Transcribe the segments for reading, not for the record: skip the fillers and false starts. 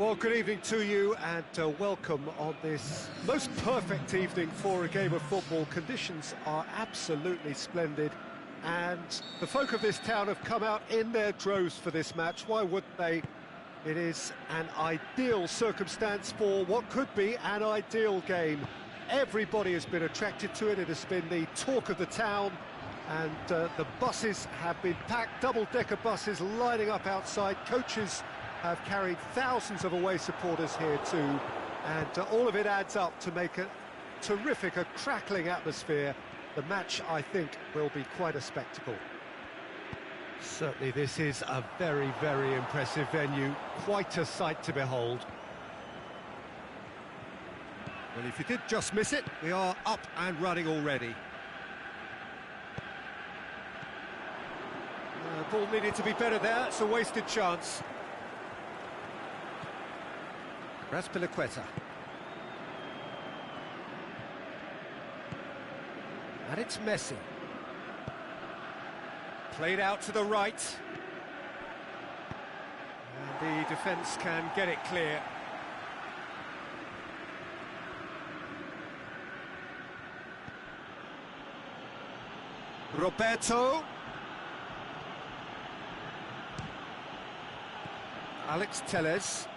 Well, good evening to you and welcome on this most perfect evening for a game of football. Conditions are absolutely splendid and the folk of this town have come out in their droves for this match. Why wouldn't they? It is an ideal circumstance for what could be an ideal game. Everybody has been attracted to it. It has been the talk of the town and the buses have been packed, double-decker buses lining up outside. Coaches have carried thousands of away supporters here too, and all of it adds up to make a terrific, a crackling atmosphere. The match, I think, will be quite a spectacle. Certainly this is a very, very impressive venue, quite a sight to behold. Well, if you did just miss it, we are up and running already. Ball needed to be better there, it's a wasted chance. Raspilicueta. And it's Messi. Played out to the right. And the defence can get it clear. Roberto. Alex Telles.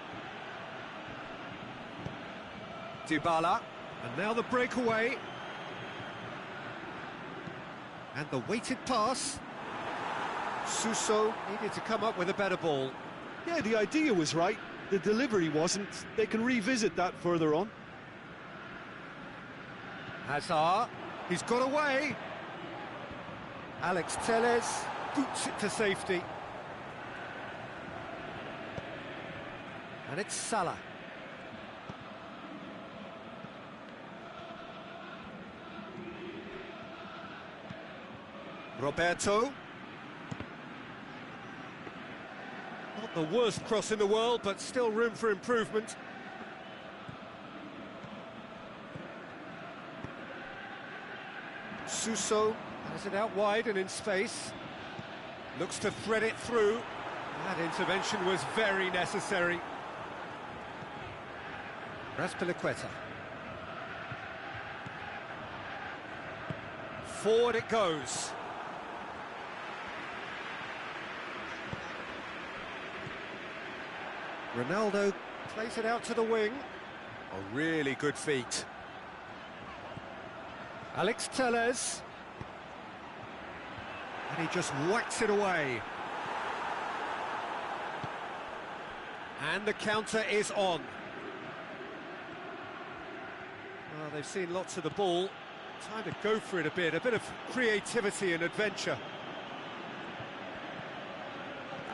Dybala, and now the breakaway. And the weighted pass. Suso needed to come up with a better ball. Yeah, the idea was right, the delivery wasn't. They can revisit that further on. Hazard, he's got away. Alex Telles boots it to safety. And it's Salah. Roberto. Not the worst cross in the world, but still room for improvement. Suso has it out wide and in space. Looks to thread it through. That intervention was very necessary. Raspilicueta. Forward it goes. Ronaldo plays it out to the wing. A really good feat. Alex Telles. And he just whacks it away. And the counter is on. Well, they've seen lots of the ball. Time to go for it a bit of creativity and adventure.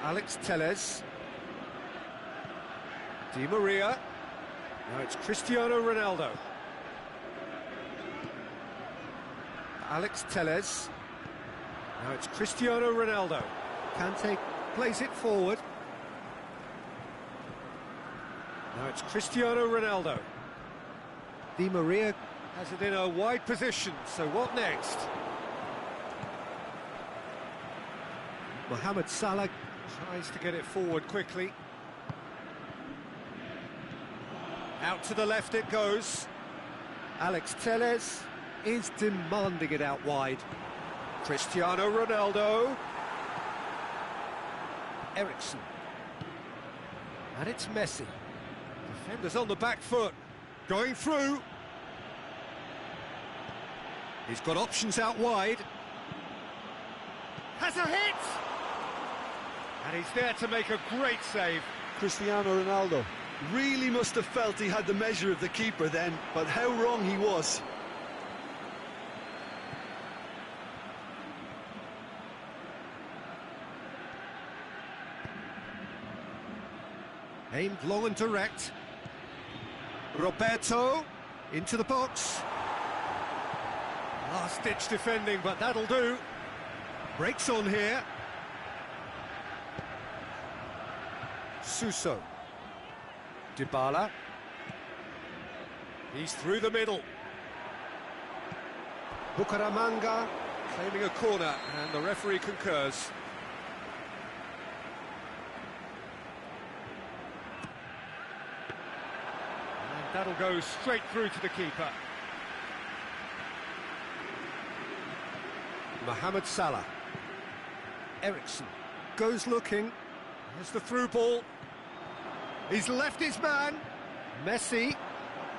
Alex Telles. Di Maria. Now it's Cristiano Ronaldo. Alex Telles. Now it's Cristiano Ronaldo. Kante plays it forward. Now it's Cristiano Ronaldo. Di Maria has it in a wide position, so what next? Mohamed Salah tries to get it forward quickly. Out to the left it goes. Alex Telles is demanding it out wide. Cristiano Ronaldo. Ericsson. And it's Messi. Defenders on the back foot. Going through. He's got options out wide. Has a hit! And he's there to make a great save. Cristiano Ronaldo really must have felt he had the measure of the keeper then, but how wrong he was. Aimed long and direct. Roberto into the box. Last-ditch defending, but that'll do. Breaks on here. Suso. Dybala. He's through the middle. Bucaramanga claiming a corner, and the referee concurs. That'll go straight through to the keeper. Mohamed Salah. Ericsson goes looking. There's the through ball. He's left his man. Messi.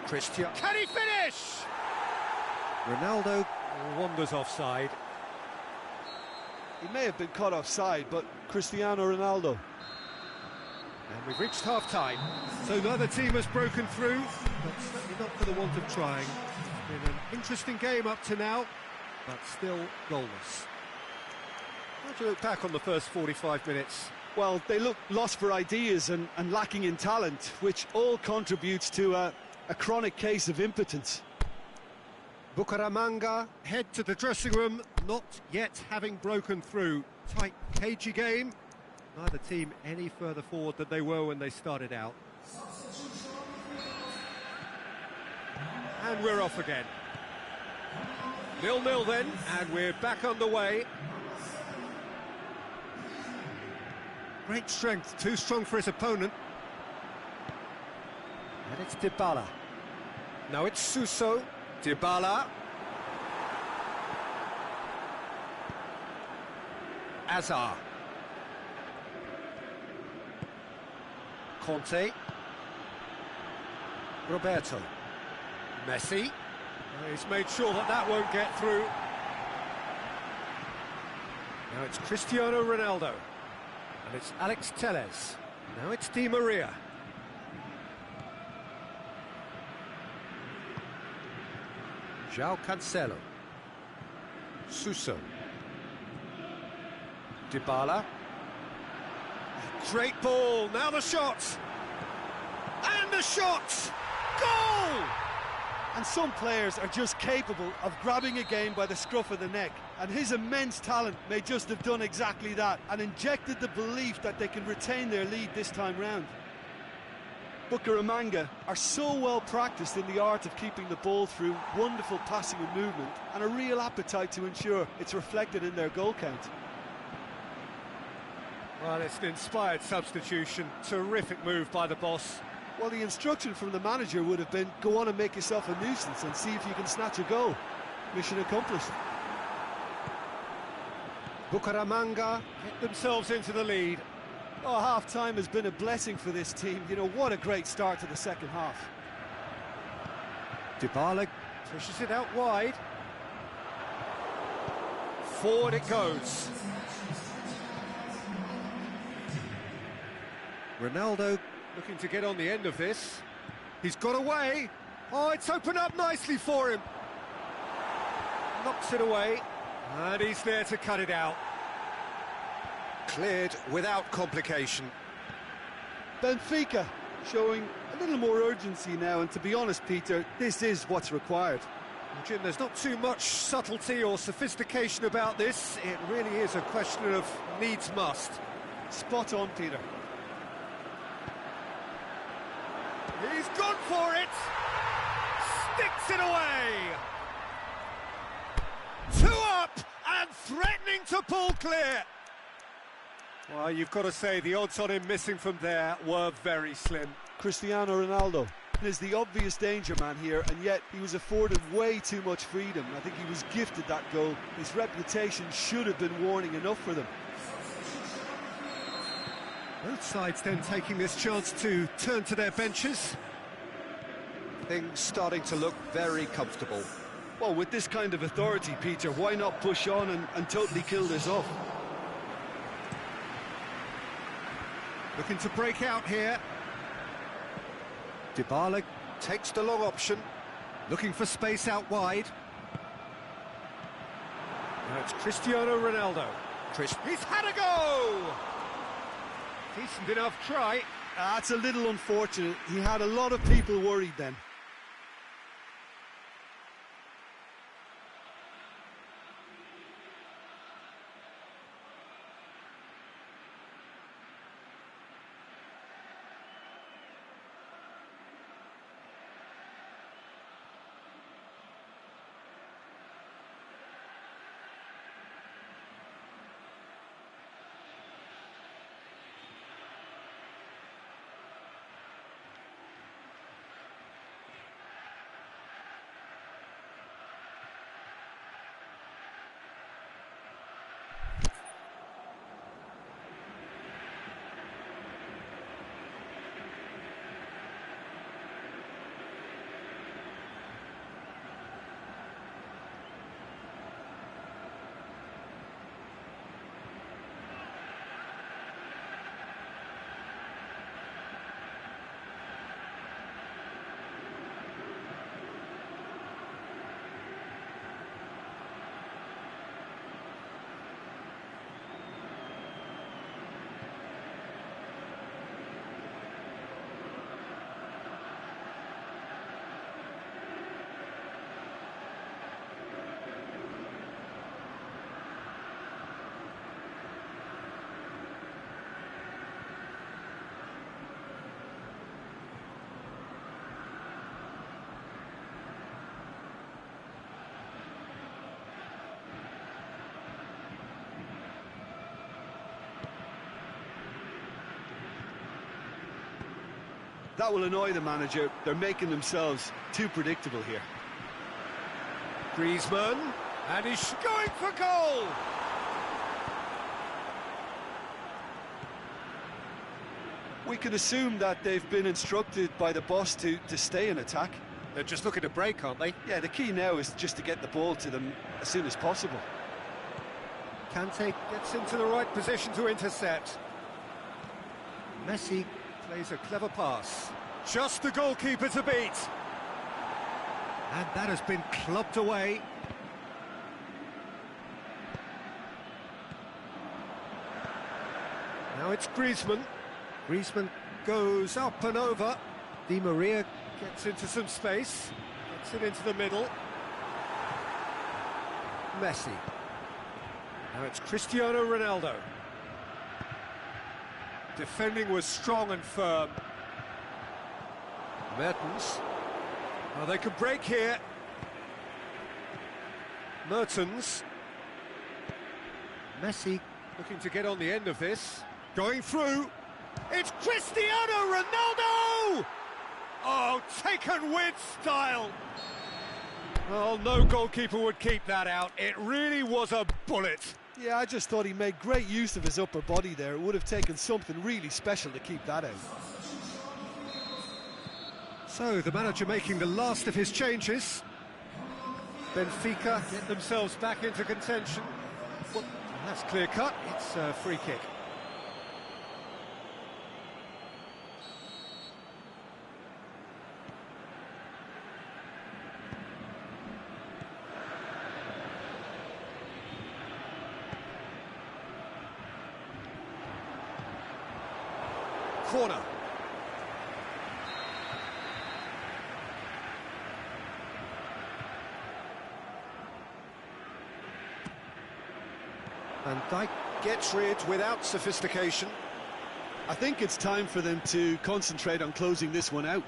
Christian. Can he finish? Ronaldo wanders offside. He may have been caught offside, but Cristiano Ronaldo. And we've reached half-time. So neither team has broken through, but certainly not for the want of trying. It's been an interesting game up to now, but still goalless. How do you look back on the first 45 minutes? Well, they look lost for ideas and lacking in talent, which all contributes to a chronic case of impotence. Bucaramanga head to the dressing room, not yet having broken through. Tight, cagey game. Neither team any further forward than they were when they started out. And we're off again. 0-0 then, and we're back underway. Great strength, too strong for his opponent. And it's Dybala. Now it's Suso. Dybala. Azar. Conte. Roberto. Messi. He's made sure that won't get through. Now it's Cristiano Ronaldo. And it's Alex Telles. Now it's Di Maria. João Cancelo. Suso. Dybala. Great ball, now the shot! And the shot! Goal! And some players are just capable of grabbing a game by the scruff of the neck, and his immense talent may just have done exactly that and injected the belief that they can retain their lead this time round. Bucaramanga are so well practiced in the art of keeping the ball through wonderful passing and movement, and a real appetite to ensure it's reflected in their goal count. Well, it's an inspired substitution, terrific move by the boss. Well, the instruction from the manager would have been, go on and make yourself a nuisance and see if you can snatch a goal. Mission accomplished. Bucaramanga get themselves into the lead. Oh, half-time has been a blessing for this team. You know, what a great start to the second half. Dybala pushes it out wide. Forward it goes. Ronaldo looking to get on the end of this. He's got away. Oh, it's opened up nicely for him. Knocks it away. And he's there to cut it out. Cleared without complication. Benfica showing a little more urgency now, and to be honest, Peter, this is what's required. Jim, there's not too much subtlety or sophistication about this. It really is a question of needs must. Spot on, Peter. He's gone for it! Sticks it away! 2 up and threatening to pull clear! Well, you've got to say the odds on him missing from there were very slim. Cristiano Ronaldo is the obvious danger man here, and yet he was afforded way too much freedom. I think he was gifted that goal. His reputation should have been warning enough for them. Both sides then taking this chance to turn to their benches. Things starting to look very comfortable. Well, with this kind of authority, Peter, why not push on and totally kill this off? Looking to break out here. Dybala takes the long option. Looking for space out wide. Now it's Cristiano Ronaldo. He's had a go! Decent enough try. That's a little unfortunate. He had a lot of people worried then. That will annoy the manager. They're making themselves too predictable here. Griezmann, and he's going for goal! We can assume that they've been instructed by the boss to stay in attack. They're just looking to break, aren't they? Yeah, the key now is just to get the ball to them as soon as possible. Kante gets into the right position to intercept. Messi plays a clever pass. Just the goalkeeper to beat. And that has been clubbed away. Now it's Griezmann. Griezmann goes up and over. Di Maria gets into some space. Gets it into the middle. Messi. Now it's Cristiano Ronaldo. Defending was strong and firm. Mertens. Oh, they can break here. Mertens. Messi looking to get on the end of this. Going through. It's Cristiano Ronaldo! Oh, taken with style. Oh, no goalkeeper would keep that out. It really was a bullet. Yeah, I just thought he made great use of his upper body there. It would have taken something really special to keep that out. So, the manager making the last of his changes. Benfica get themselves back into contention. Well, that's clear cut. It's a free kick. Corner. Van Dijk gets rid without sophistication. I think it's time for them to concentrate on closing this one out.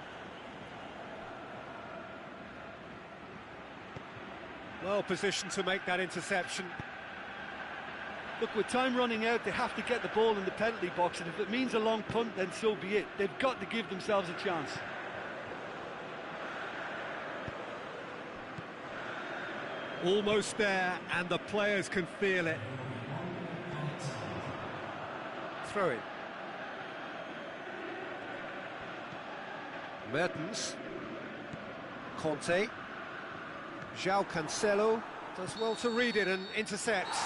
Well positioned to make that interception. Look, with time running out, they have to get the ball in the penalty box, and if it means a long punt, then so be it. They've got to give themselves a chance. Almost there, and the players can feel it. Throw it. Mertens. Conte. João Cancelo does well to read it and intercepts.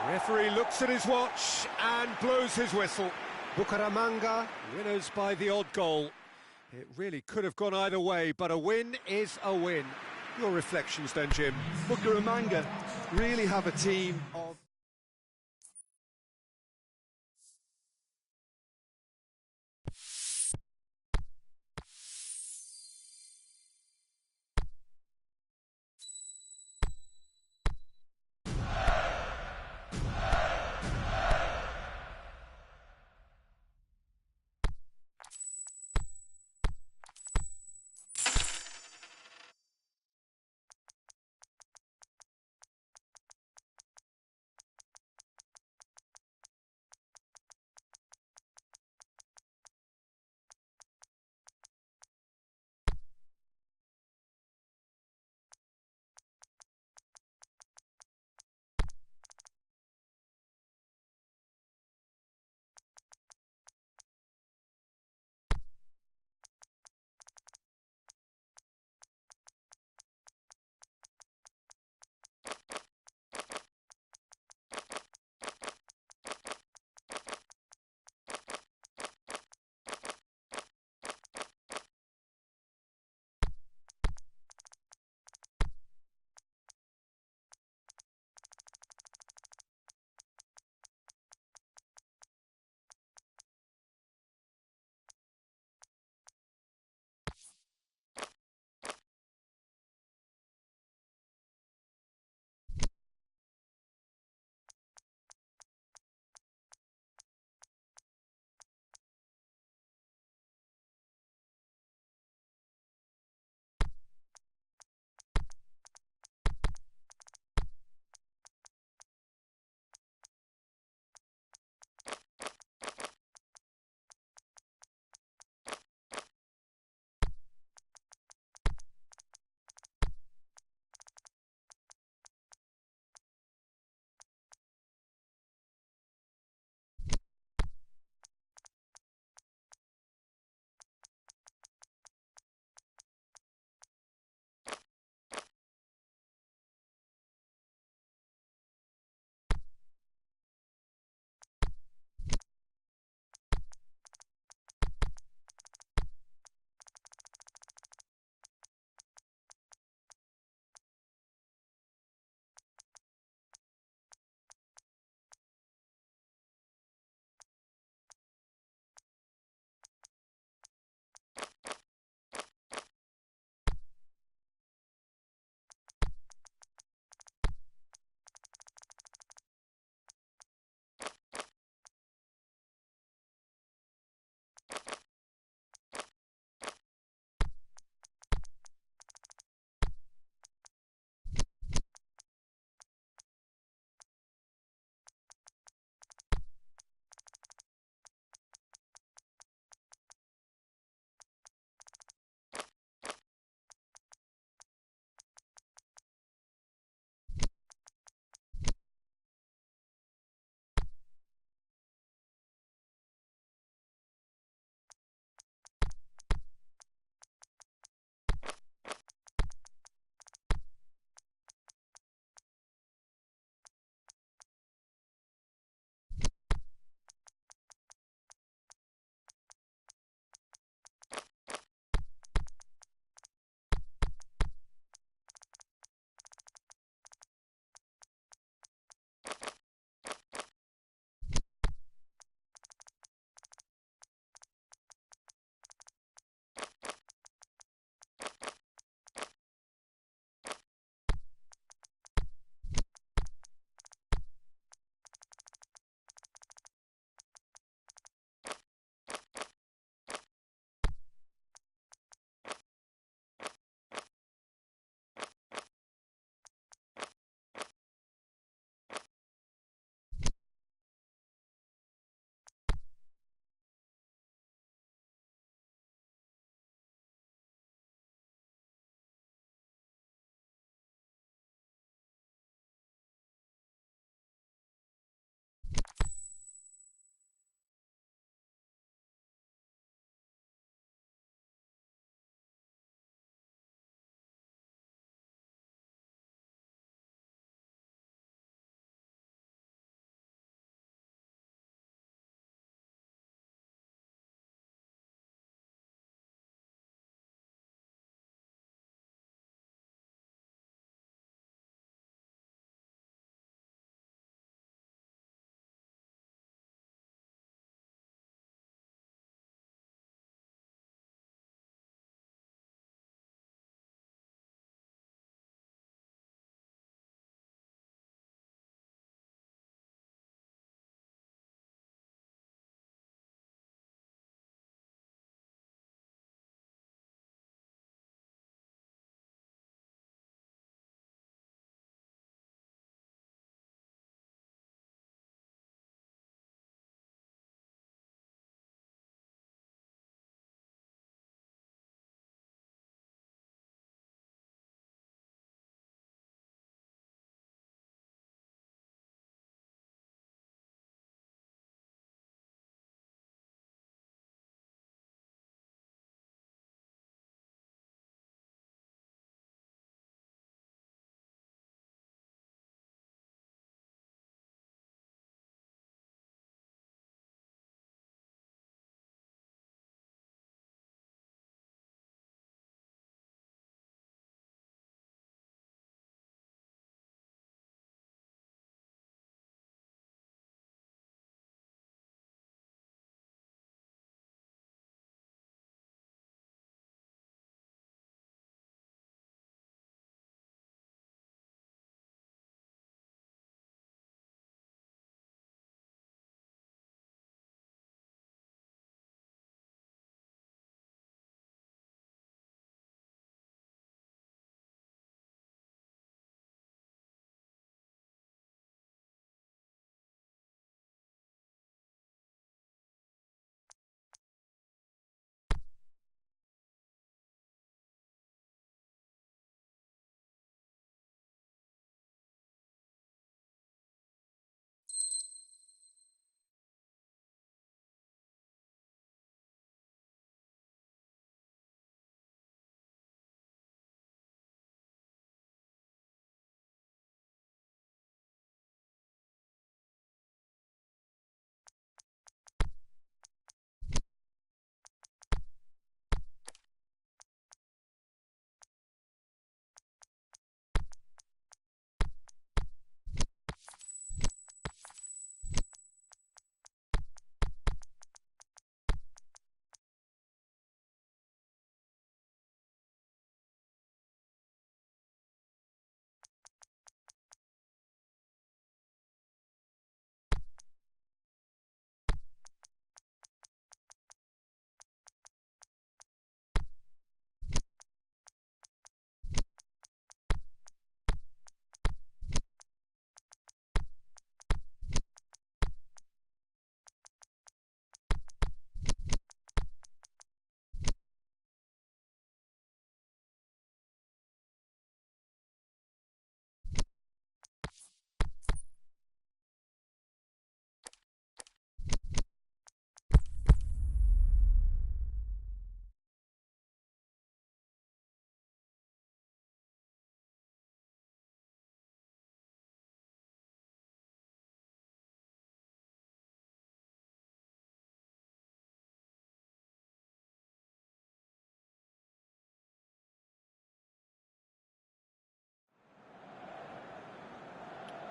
Referee looks at his watch and blows his whistle. Bucaramanga winners by the odd goal. It really could have gone either way, but a win is a win. Your reflections then, Jim? Bucaramanga really have a team of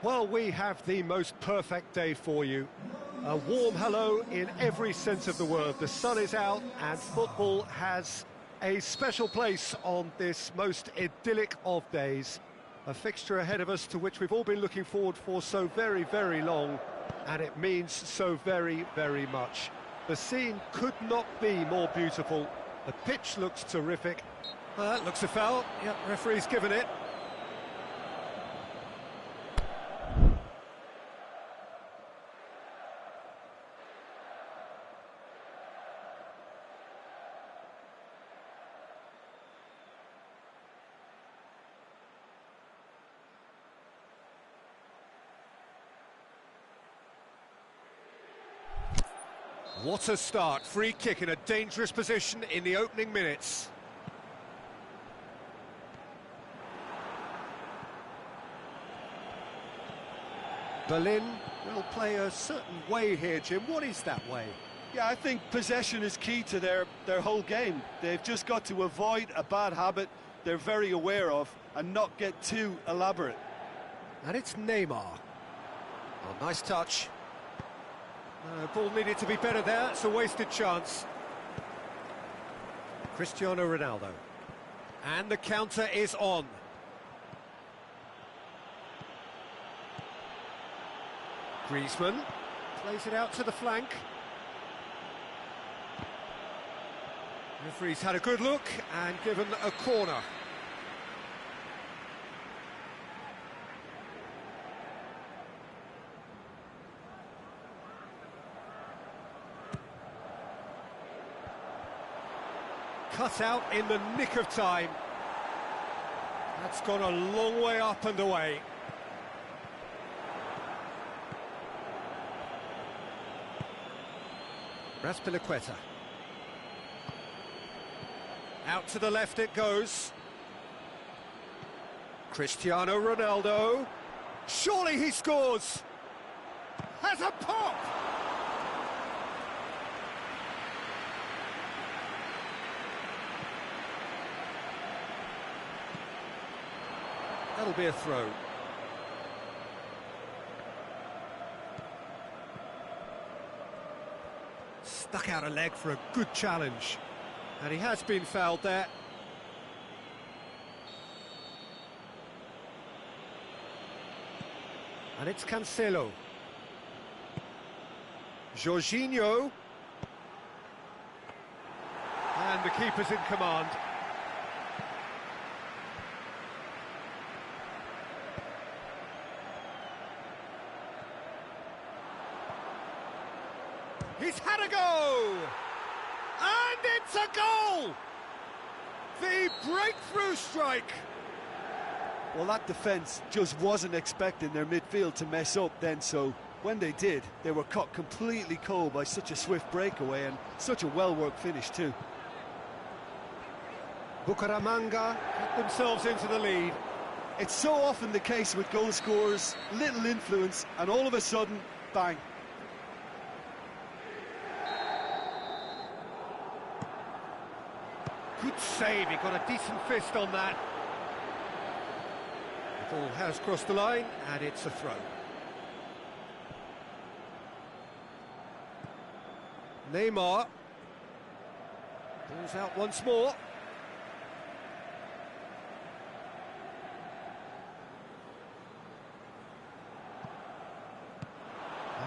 Well, we have the most perfect day for you. A warm hello in every sense of the word. The sun is out and football has a special place on this most idyllic of days. A fixture ahead of us to which we've all been looking forward for so very, very long, and it means so very, very much. The scene could not be more beautiful. The pitch looks terrific. Looks a foul. Yep, referee's given it. What a start. Free kick in a dangerous position in the opening minutes. Berlin will play a certain way here, Jim. What is that way? Yeah, I think possession is key to their whole game. They've just got to avoid a bad habit they're very aware of and not get too elaborate. And it's Neymar. Oh, nice touch. Ball needed to be better there. It's a wasted chance. Cristiano Ronaldo. And the counter is on. Griezmann plays it out to the flank. Referee's had a good look and given a corner. Cut out in the nick of time. That's gone a long way up and away. Raspilicueta. Out to the left it goes. Cristiano Ronaldo. Surely he scores. Has a pop. That'll be a throw. Stuck out a leg for a good challenge. And he has been fouled there. And it's Cancelo. Jorginho. And the keeper's in command. He's had a go! And it's a goal! The breakthrough strike! Well, that defence just wasn't expecting their midfield to mess up then, so when they did, they were caught completely cold by such a swift breakaway and such a well-worked finish too. Bucaramanga get themselves into the lead. It's so often the case with goal scorers, little influence, and all of a sudden, bang. Good save, he got a decent fist on that. The ball has crossed the line, and it's a throw. Neymar. Ball's out once more.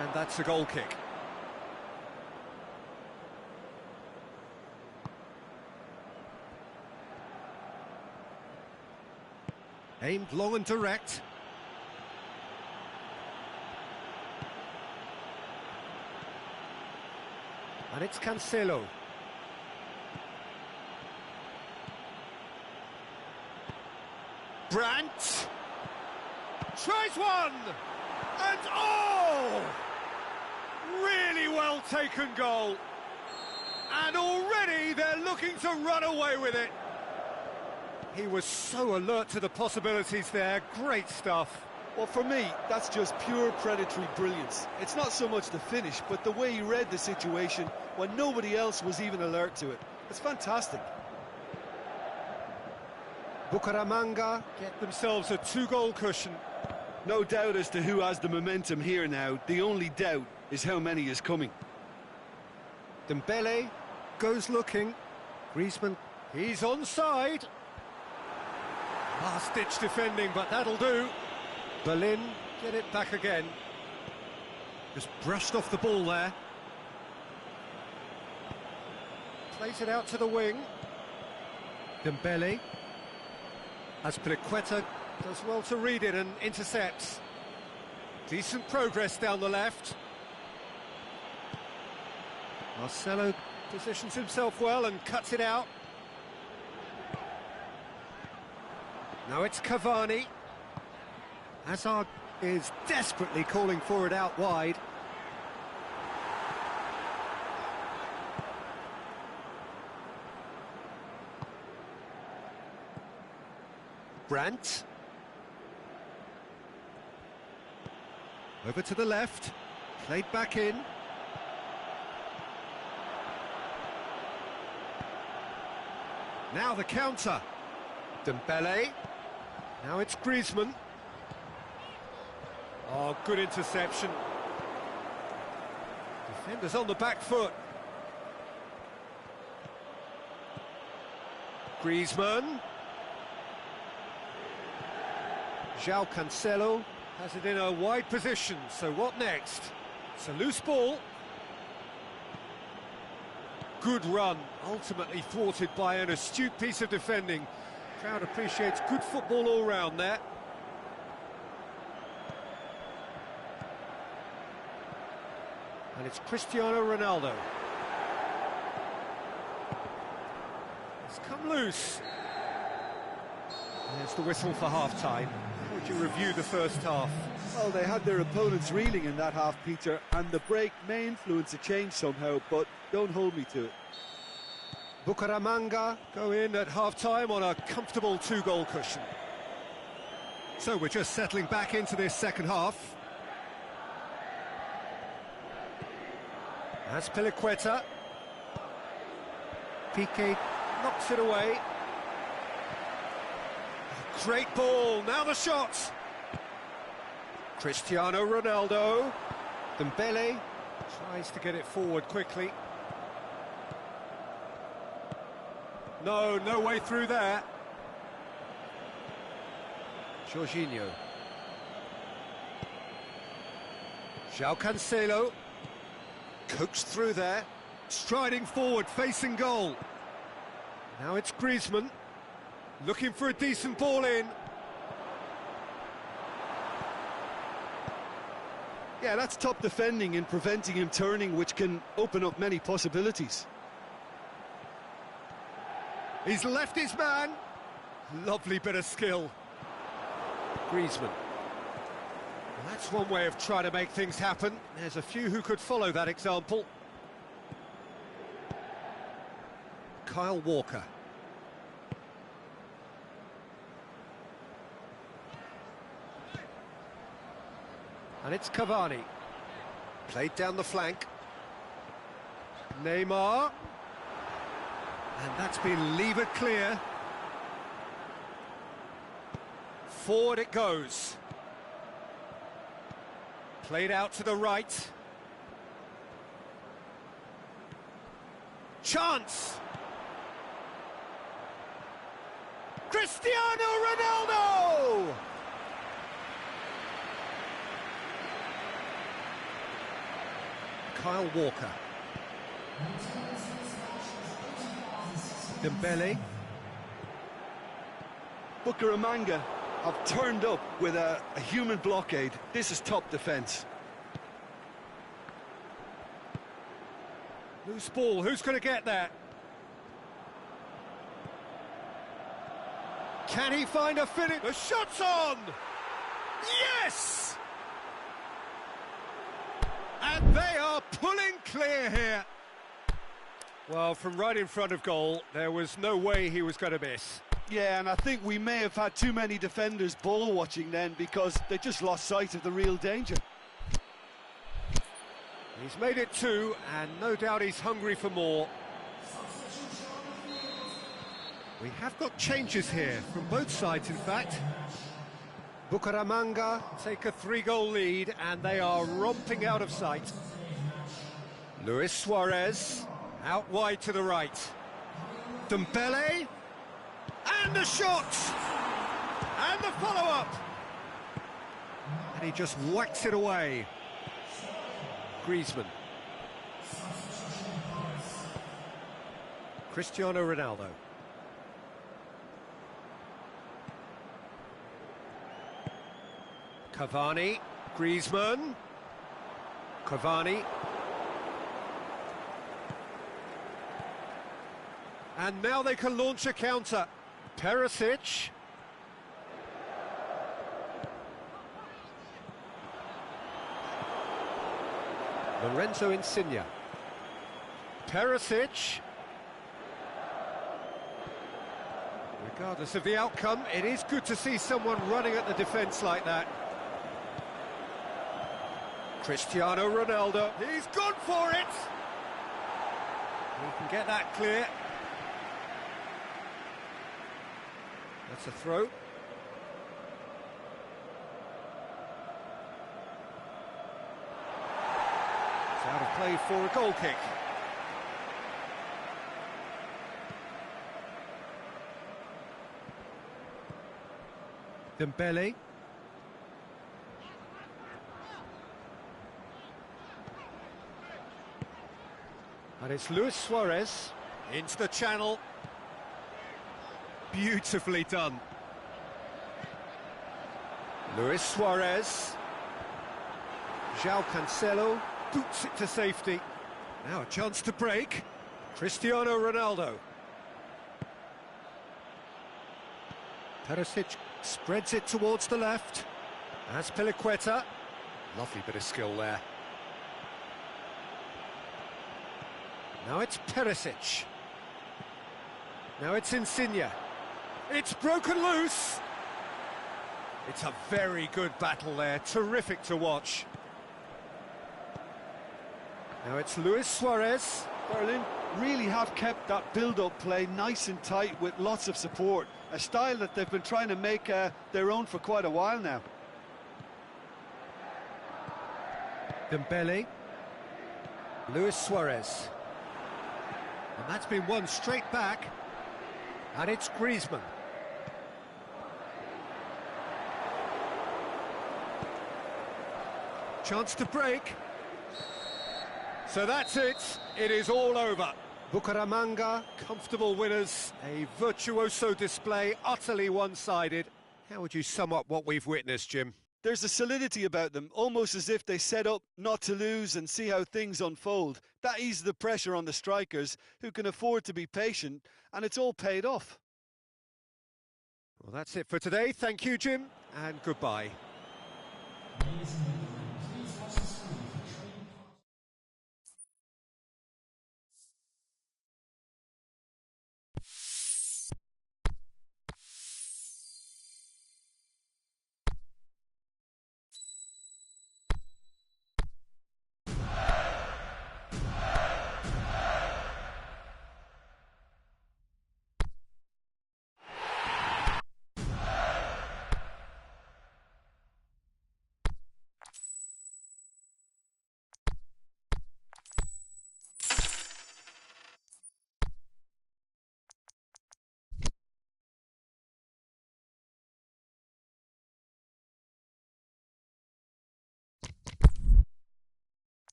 And that's a goal kick. Aimed long and direct. And it's Cancelo. Brandt tries one, and oh! Really well taken goal. And already they're looking to run away with it. He was so alert to the possibilities there. Great stuff. Well, for me, that's just pure predatory brilliance. It's not so much the finish, but the way he read the situation when nobody else was even alert to it. It's fantastic. Bucaramanga get themselves a two-goal cushion. No doubt as to who has the momentum here now. The only doubt is how many is coming. Dembele goes looking. Griezmann, he's onside. Last-ditch defending, but that'll do. Berlin get it back again. Just brushed off the ball there. Plays it out to the wing. Dembele. Azpilicueta does well to read it and intercepts. Decent progress down the left. Marcelo positions himself well and cuts it out. Now it's Cavani. Hazard is desperately calling for it out wide. Brandt. Over to the left. Played back in. Now the counter. Dembele. Now it's Griezmann. Oh, good interception. Defenders on the back foot. Griezmann. João Cancelo has it in a wide position, so what next? It's a loose ball. Good run, ultimately thwarted by an astute piece of defending. Crowd appreciates good football all round there. And it's Cristiano Ronaldo. It's come loose. There's the whistle for half-time. How would you review the first half? Well, they had their opponents reeling in that half, Peter, and the break may influence a change somehow, but don't hold me to it. Bucaramanga go in at half-time on a comfortable two-goal cushion. So we're just settling back into this second half. Azpilicueta. Piqué knocks it away. Great ball, now the shot! Cristiano Ronaldo. Dembele tries to get it forward quickly. No way through there. Jorginho. João Cancelo. Coaxed through there. Striding forward, facing goal. Now it's Griezmann. Looking for a decent ball in. Yeah, that's top defending and preventing him turning, which can open up many possibilities. He's left his man. Lovely bit of skill. Griezmann. Well, that's one way of trying to make things happen. There's a few who could follow that example. Kyle Walker. And it's Cavani. Played down the flank. Neymar. And that's been levered clear. Forward it goes. Played out to the right. Chance! Cristiano Ronaldo! Kyle Walker. Dembele. Bucaramanga have turned up with a human blockade. This is top defence. Loose ball, who's going to get that? Can he find a finish? The shot's on! Yes! And they are pulling clear here. Well, from right in front of goal, there was no way he was going to miss. Yeah, and I think we may have had too many defenders ball watching then because they just lost sight of the real danger. He's made it two, and no doubt he's hungry for more. We have got changes here, from both sides in fact. Bucaramanga take a 3-goal lead and they are romping out of sight. Luis Suarez out wide to the right. Dembele, and the shot! And the follow-up! And he just whacks it away. Griezmann. Cristiano Ronaldo. Cavani, Griezmann. Cavani. And now they can launch a counter. Perisic. Lorenzo Insigne. Perisic. Regardless of the outcome, it is good to see someone running at the defence like that. Cristiano Ronaldo. He's gone for it! He can get that clear. That's a throw. It's out of play for a goal kick. Dembele. And it's Luis Suarez into the channel. Beautifully done. Luis Suarez. João Cancelo boots it to safety. Now a chance to break. Cristiano Ronaldo. Perisic spreads it towards the left. Azpilicueta. Lovely bit of skill there. Now it's Perisic. Now it's Insigne. It's broken loose. It's a very good battle there. Terrific to watch. Now it's Luis Suarez. Berlin really have kept that build-up play nice and tight with lots of support. A style that they've been trying to make their own for quite a while now. Dembele. Luis Suarez. And that's been won straight back. And it's Griezmann. Chance to break. So that's it. It is all over. Bucaramanga, comfortable winners. A virtuoso display, utterly one-sided. How would you sum up what we've witnessed, Jim? There's a solidity about them, almost as if they set up not to lose and see how things unfold. That eases the pressure on the strikers, who can afford to be patient, and it's all paid off. Well, that's it for today. Thank you, Jim, and goodbye.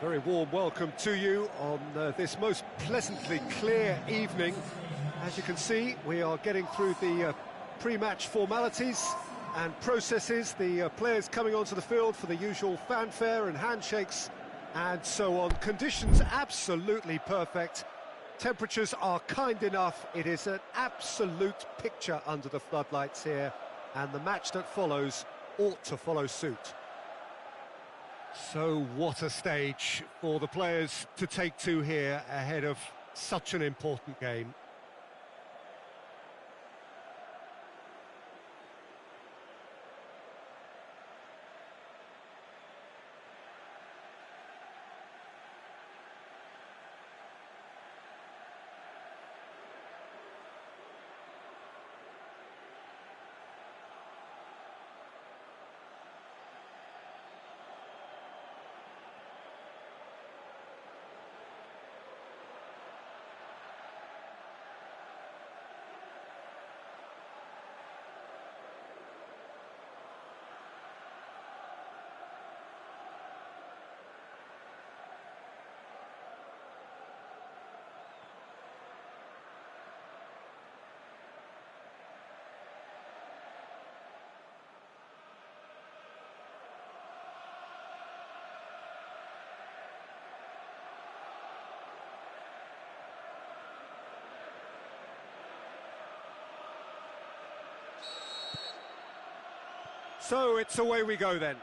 Very warm welcome to you on this most pleasantly clear evening. As you can see, we are getting through the pre-match formalities and processes, the players coming onto the field for the usual fanfare and handshakes and so on. Conditions absolutely perfect. Temperatures are kind enough. It is an absolute picture under the floodlights here, and the match that follows ought to follow suit. So what a stage for the players to take to here ahead of such an important game. So it's away we go then.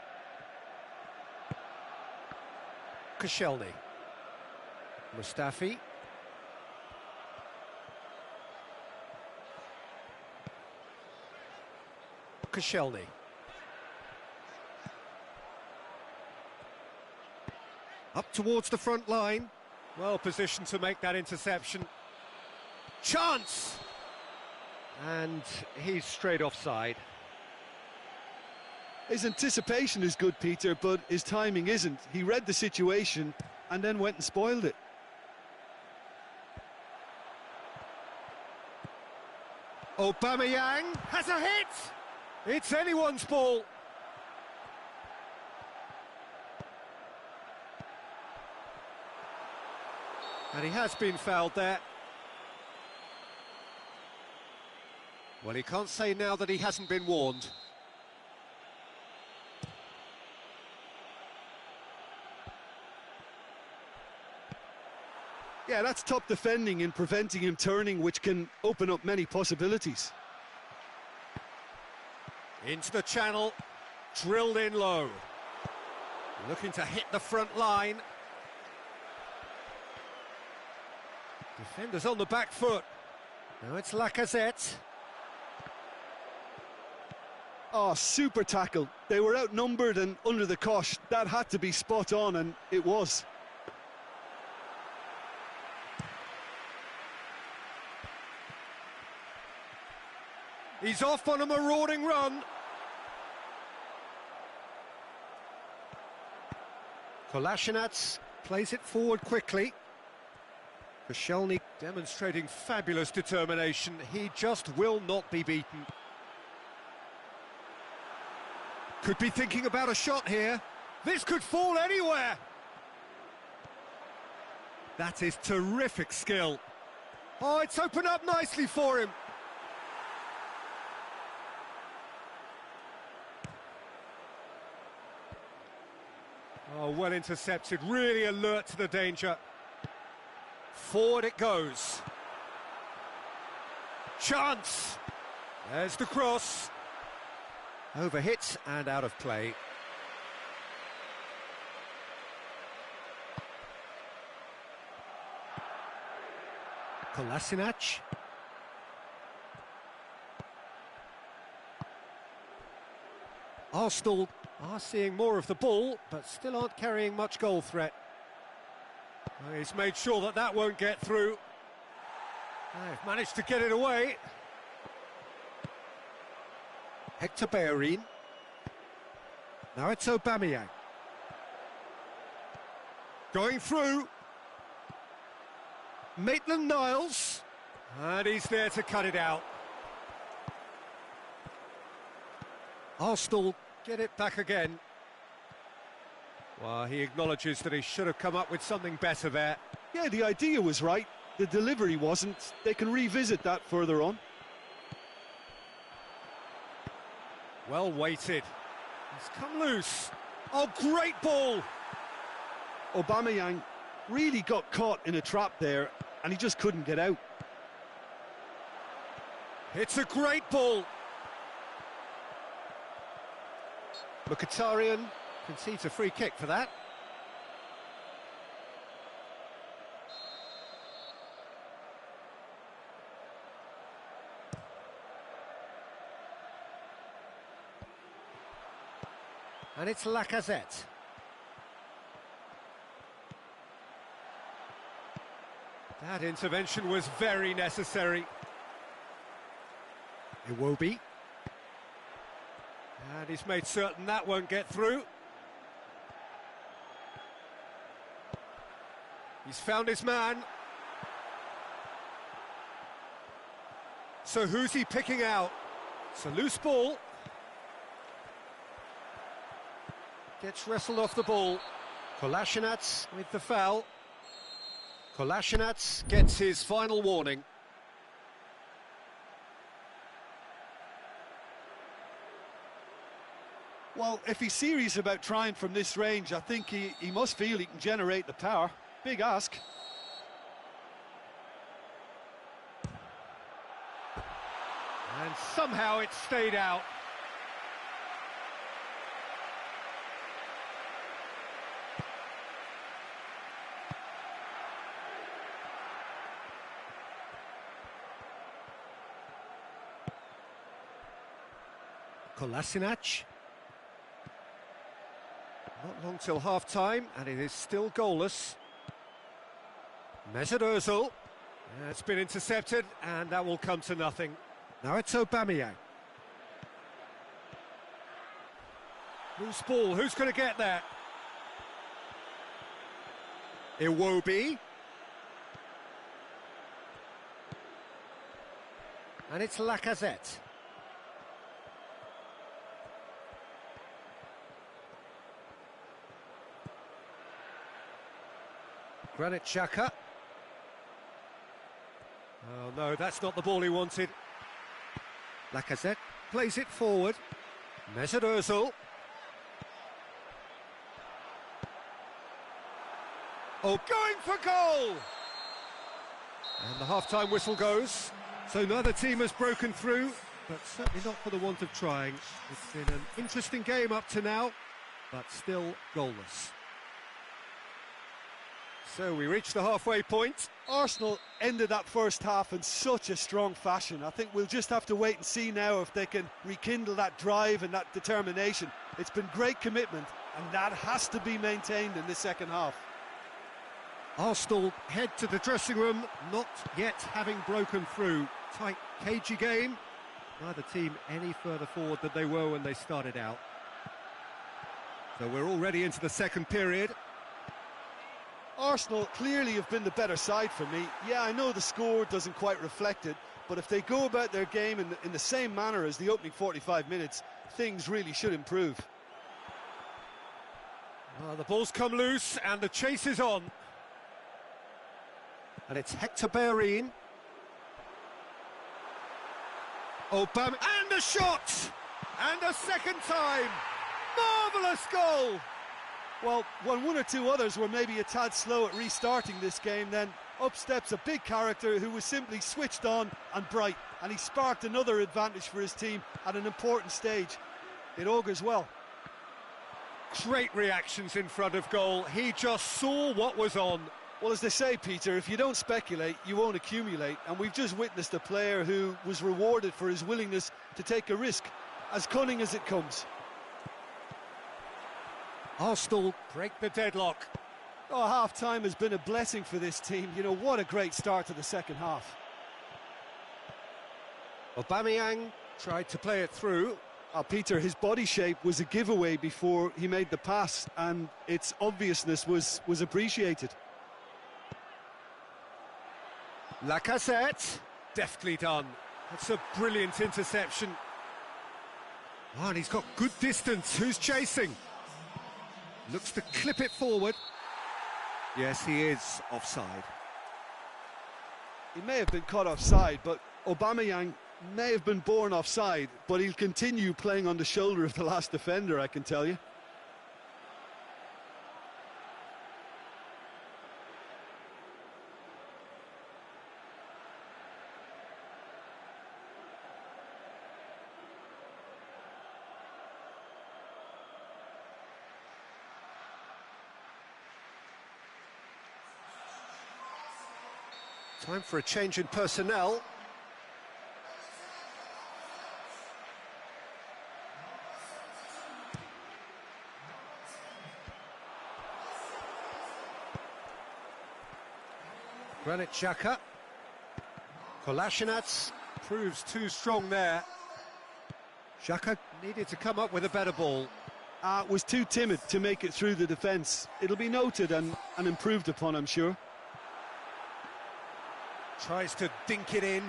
Koscielny. Mustafi. Koscielny. Up towards the front line. Well positioned to make that interception. Chance! And he's straight offside. His anticipation is good, Peter, but his timing isn't. He read the situation and then went and spoiled it. Aubameyang has a hit! It's anyone's ball. And he has been fouled there. Well, he can't say now that he hasn't been warned. Yeah, that's top defending and preventing him turning, which can open up many possibilities. Into the channel, drilled in low. Looking to hit the front line. Defenders on the back foot. Now it's Lacazette. Oh, super tackle. They were outnumbered and under the cosh. That had to be spot on, and it was. He's off on a marauding run. Kolasinac plays it forward quickly. Koscielny demonstrating fabulous determination. He just will not be beaten. Could be thinking about a shot here. This could fall anywhere. That is terrific skill. Oh, it's opened up nicely for him. Oh, well intercepted, really alert to the danger. Forward it goes. Chance! There's the cross. Overhit and out of play. Kolasinac. Arsenal are seeing more of the ball, but still aren't carrying much goal threat. Well, he's made sure that that won't get through. They've managed to get it away. Hector Bellerin. Now it's Aubameyang. Going through. Maitland-Niles. And he's there to cut it out. Arsenal get it back again. Well, he acknowledges that he should have come up with something better there. Yeah, the idea was right, the delivery wasn't. They can revisit that further on. Well weighted. He's come loose. Oh, great ball! Aubameyang really got caught in a trap there, and he just couldn't get out. It's a great ball. Mkhitaryan concedes a free kick for that. And it's Lacazette. That intervention was very necessary. Iwobi. And he's made certain that won't get through. He's found his man. So who's he picking out? It's a loose ball. Gets wrestled off the ball. Kolasinac with the foul. Kolasinac gets his final warning. Well, if he's serious about trying from this range, I think he must feel he can generate the power. Big ask. And somehow it stayed out. Kolasinac. Not long till half-time, and it is still goalless. Mesut Ozil. It's been intercepted, and that will come to nothing. Now it's Aubameyang. Loose ball, who's going to get that? Iwobi. And it's Lacazette. Granit Xhaka. Oh no, that's not the ball he wanted. Lacazette plays it forward. Mesut Ozil. Oh, going for goal! And the half-time whistle goes. So neither team has broken through, but certainly not for the want of trying. It's been an interesting game up to now, but still goalless. So we reach the halfway point. Arsenal ended that first half in such a strong fashion. I think we'll just have to wait and see now if they can rekindle that drive and that determination. It's been great commitment, and that has to be maintained in the second half. Arsenal head to the dressing room, not yet having broken through. Tight, cagey game. Neither team any further forward than they were when they started out. So we're already into the second period. Arsenal clearly have been the better side for me. Yeah, I know the score doesn't quite reflect it, but if they go about their game in the same manner as the opening 45 minutes, things really should improve. Well, the ball's come loose and the chase is on. And it's Hector Bellerin. Aubameyang, and a shot! And a second time! Marvellous goal! Well, when one or two others were maybe a tad slow at restarting this game, then up steps a big character who was simply switched on and bright, and he sparked another advantage for his team at an important stage. It augurs well. Great reactions in front of goal. He just saw what was on. Well, as they say, Peter, if you don't speculate, you won't accumulate, and we've just witnessed a player who was rewarded for his willingness to take a risk, as cunning as it comes. Arsenal break the deadlock. Oh, half-time has been a blessing for this team. You know, what a great start to the second half. Aubameyang tried to play it through. Peter, his body shape was a giveaway before he made the pass, and its obviousness was appreciated. Lacazette, deftly done. That's a brilliant interception. Oh, and he's got good distance. Who's chasing? Looks to clip it forward. Yes, he is offside. He may have been caught offside, but Aubameyang may have been born offside, but he'll continue playing on the shoulder of the last defender, I can tell you. Time for a change in personnel. Granit Xhaka. Kolasinac proves too strong there. Xhaka needed to come up with a better ball. Was too timid to make it through the defence. It'll be noted and improved upon, I'm sure. Tries to dink it in,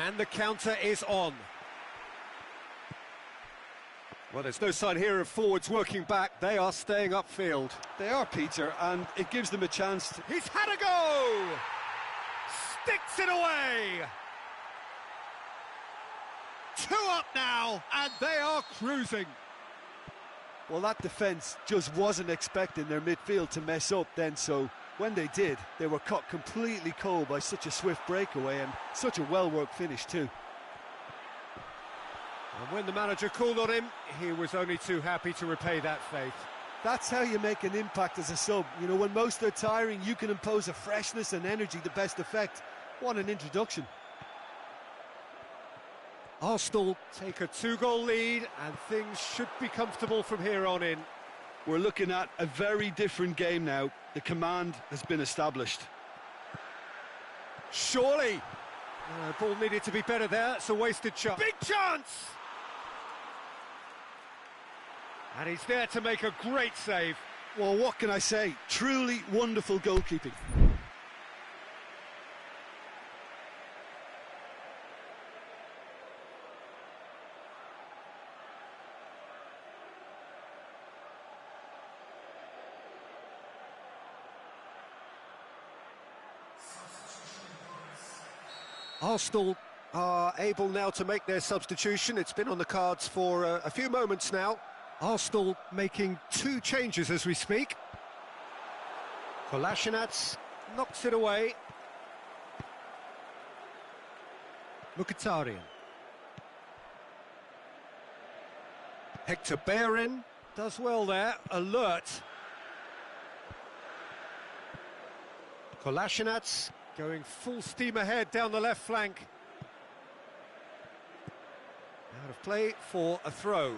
and the counter is on. Well, there's no sign here of forwards working back. They are staying upfield. They are, Peter, and it gives them a chance to... He's had a go! Sticks it away! 2 up now, and they are cruising. Well, that defence just wasn't expecting their midfield to mess up then, so when they did, they were caught completely cold by such a swift breakaway and such a well-worked finish too. And when the manager called on him, he was only too happy to repay that faith. That's how you make an impact as a sub. You know, when most are tiring, you can impose a freshness and energy to best effect. What an introduction. Arsenal take a 2-goal lead, and things should be comfortable from here on in. We're looking at a very different game now. The command has been established. Surely! Ball needed to be better there. It's a wasted shot. Big chance! And he's there to make a great save. Well, what can I say? Truly wonderful goalkeeping. Arsenal are able now to make their substitution. It's been on the cards for a few moments now. Arsenal making 2 changes as we speak. Kolasinac knocks it away. Mkhitaryan. Hector Bellerin does well there, alert. Kolasinac going full steam ahead down the left flank. Out of play for a throw.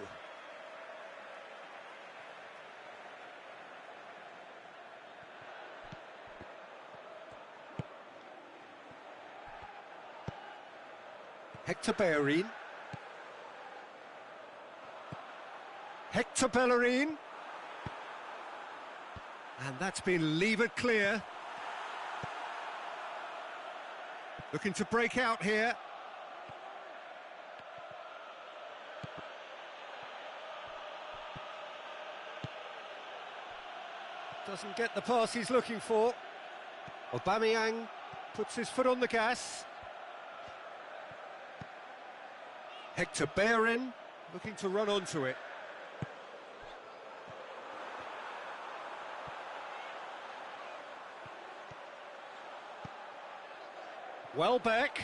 Hector Bellerin. Hector Bellerin. And that's been levered clear. Looking to break out here. Doesn't get the pass he's looking for. Aubameyang puts his foot on the gas. Hector Bellerin looking to run onto it. Welbeck.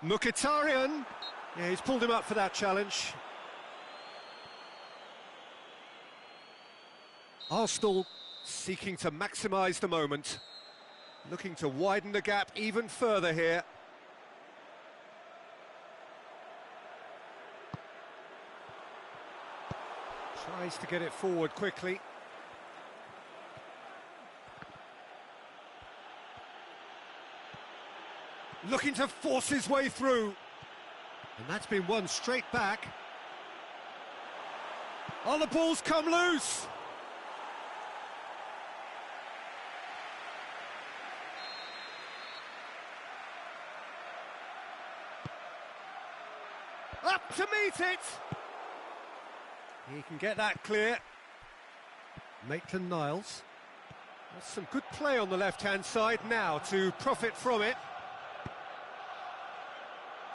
Mkhitaryan. Yeah, he's pulled him up for that challenge. Arsenal seeking to maximise the moment. Looking to widen the gap even further here. Tries to get it forward quickly. Looking to force his way through. And that's been won straight back. Oh, the ball's come loose. Up to meet it. He can get that clear. Maitland-Niles. That's some good play on the left-hand side now to profit from it.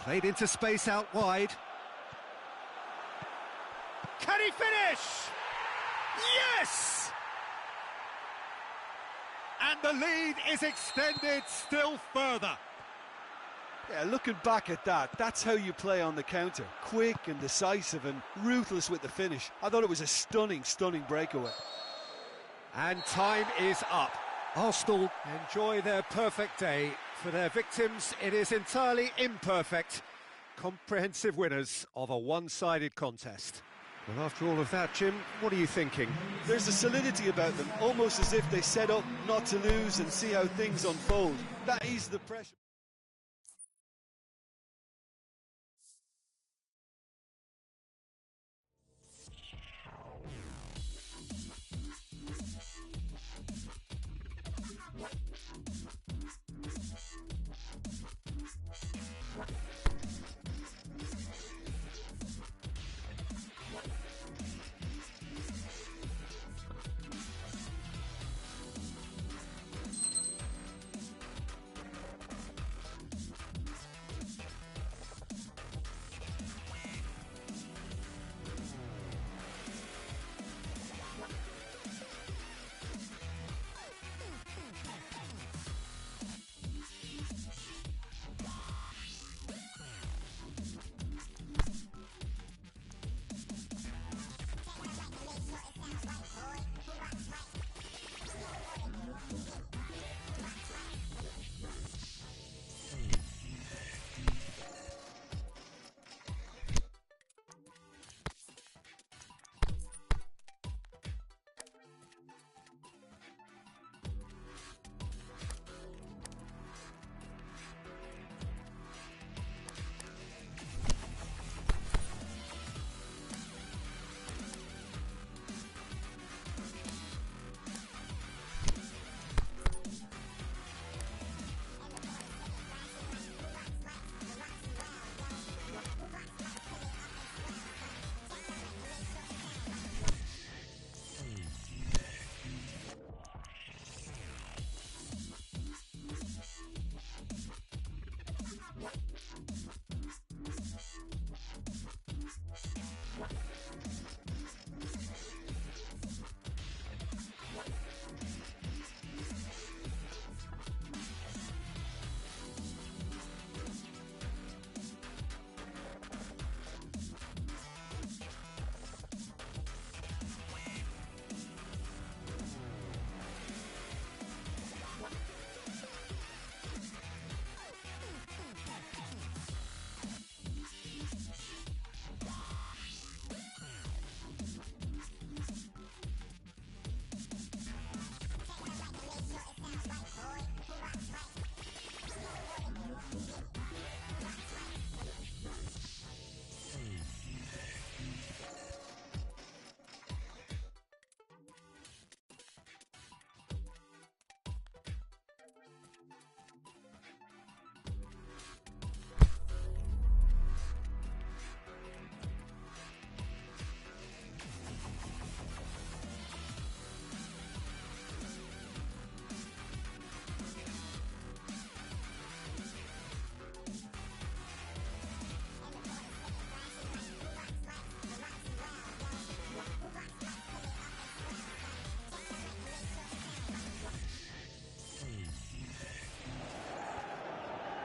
Played into space out wide. Can he finish? Yes! And the lead is extended still further. Yeah, looking back at that, that's how you play on the counter. Quick and decisive and ruthless with the finish. I thought it was a stunning, stunning breakaway. And time is up. Arsenal enjoy their perfect day. For their victims, it is entirely imperfect. Comprehensive winners of a one-sided contest. Well, after all of that, Jim, what are you thinking? There's a solidity about them, almost as if they set up not to lose and see how things unfold. That eased the pressure.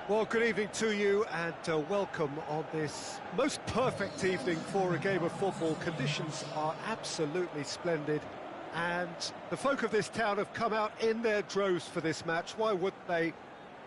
Well, good evening to you and welcome on this most perfect evening for a game of football. Conditions are absolutely splendid and the folk of this town have come out in their droves for this match. Why wouldn't they?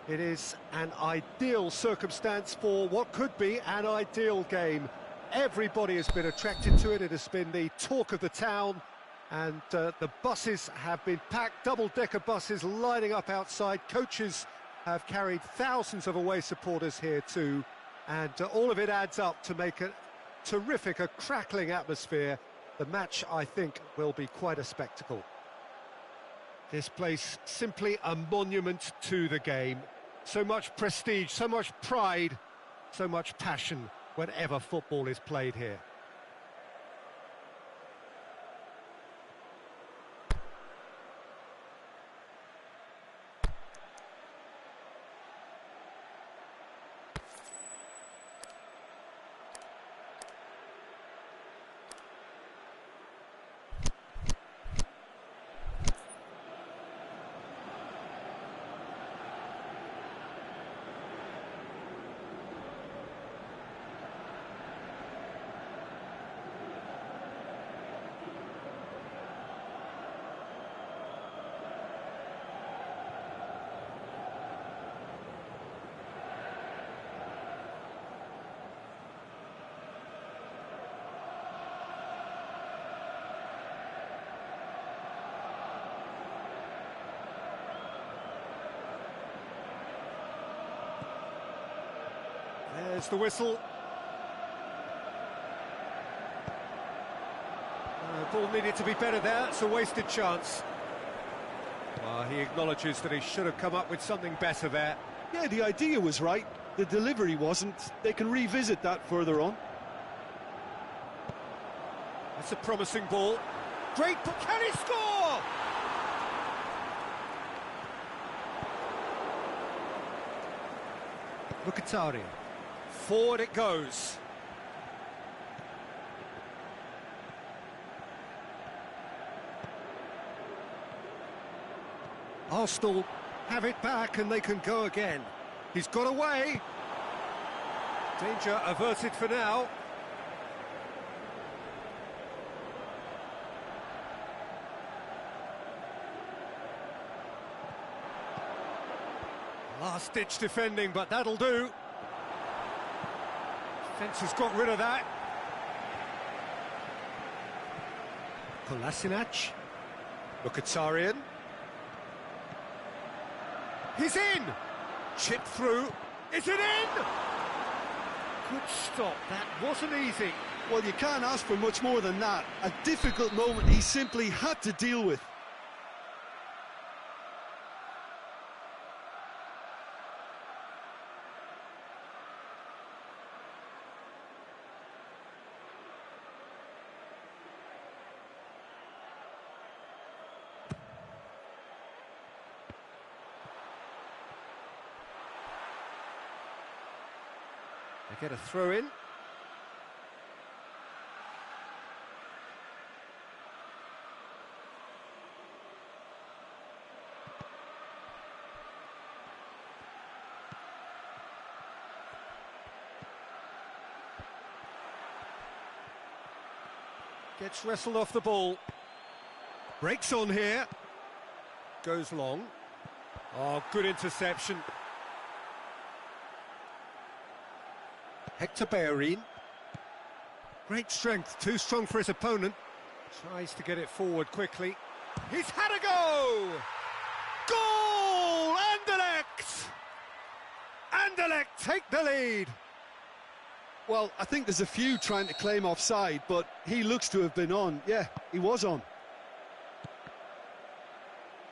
It is an ideal circumstance for what could be an ideal game. Everybody has been attracted to it. It has been the talk of the town and the buses have been packed, double-decker buses lining up outside. Coaches have carried thousands of away supporters here too, and all of it adds up to make a terrific, a crackling atmosphere. The match, I think, will be quite a spectacle. This place, simply a monument to the game. So much prestige, so much pride, so much passion whenever football is played here. There's the whistle. Ball needed to be better there, it's a wasted chance. Well, he acknowledges that he should have come up with something better there. Yeah, the idea was right, the delivery wasn't. They can revisit that further on. That's a promising ball. Great, can he score? Mkhitaryan. Forward it goes. Arsenal have it back and they can go again. He's got away. Danger averted for now. Last-ditch defending, but that'll do. Defence has got rid of that. Kolasinac. Mkhitaryan. He's in! Chip through. Is it in? Good stop. That wasn't easy. Well, you can't ask for much more than that. A difficult moment he simply had to deal with. They get a throw in. Gets wrestled off the ball. Breaks on here. Goes long. Oh, good interception. Hector Bellerin. Great strength, too strong for his opponent. Tries to get it forward quickly. He's had a go! Goal! Anderlecht! Anderlecht take the lead. Well, I think there's a few trying to claim offside, but he looks to have been on. Yeah, he was on.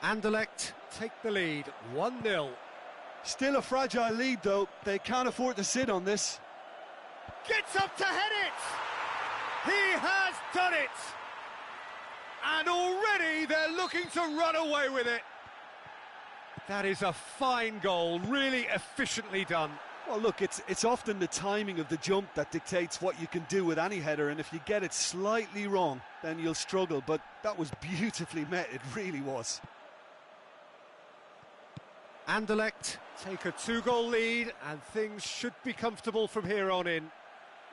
Anderlecht take the lead, 1-0. Still a fragile lead, though. They can't afford to sit on this. Gets up to head it! He has done it! And already they're looking to run away with it. That is a fine goal, really efficiently done. Well, look, it's often the timing of the jump that dictates what you can do with any header, and if you get it slightly wrong, then you'll struggle. But that was beautifully met, it really was. Anderlecht take a 2-goal lead, and things should be comfortable from here on in.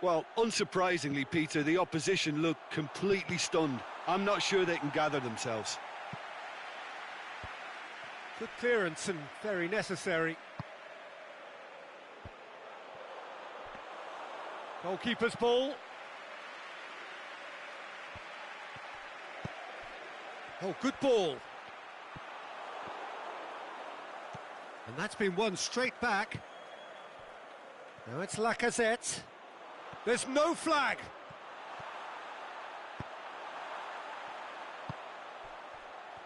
Well, unsurprisingly, Peter, the opposition look completely stunned. I'm not sure they can gather themselves. Good clearance and very necessary. Goalkeeper's ball. Oh, good ball. And that's been won straight back. Now it's Lacazette. There's no flag.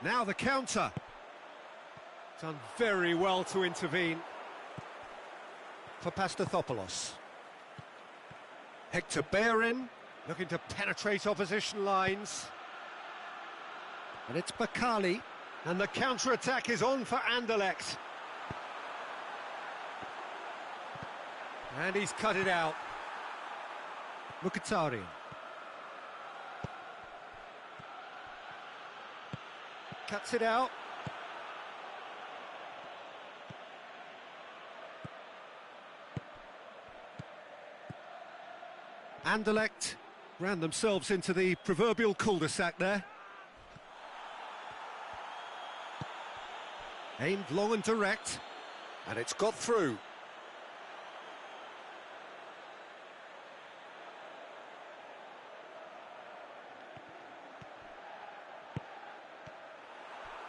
Now the counter. Done very well to intervene for Pastathopoulos. Hector Bellerin looking to penetrate opposition lines. And it's Bakali. And the counter-attack is on for Anderlecht. And he's cut it out. Mkhitaryan. Cuts it out. Anderlecht ran themselves into the proverbial cul-de-sac there. Aimed long and direct, and it's got through.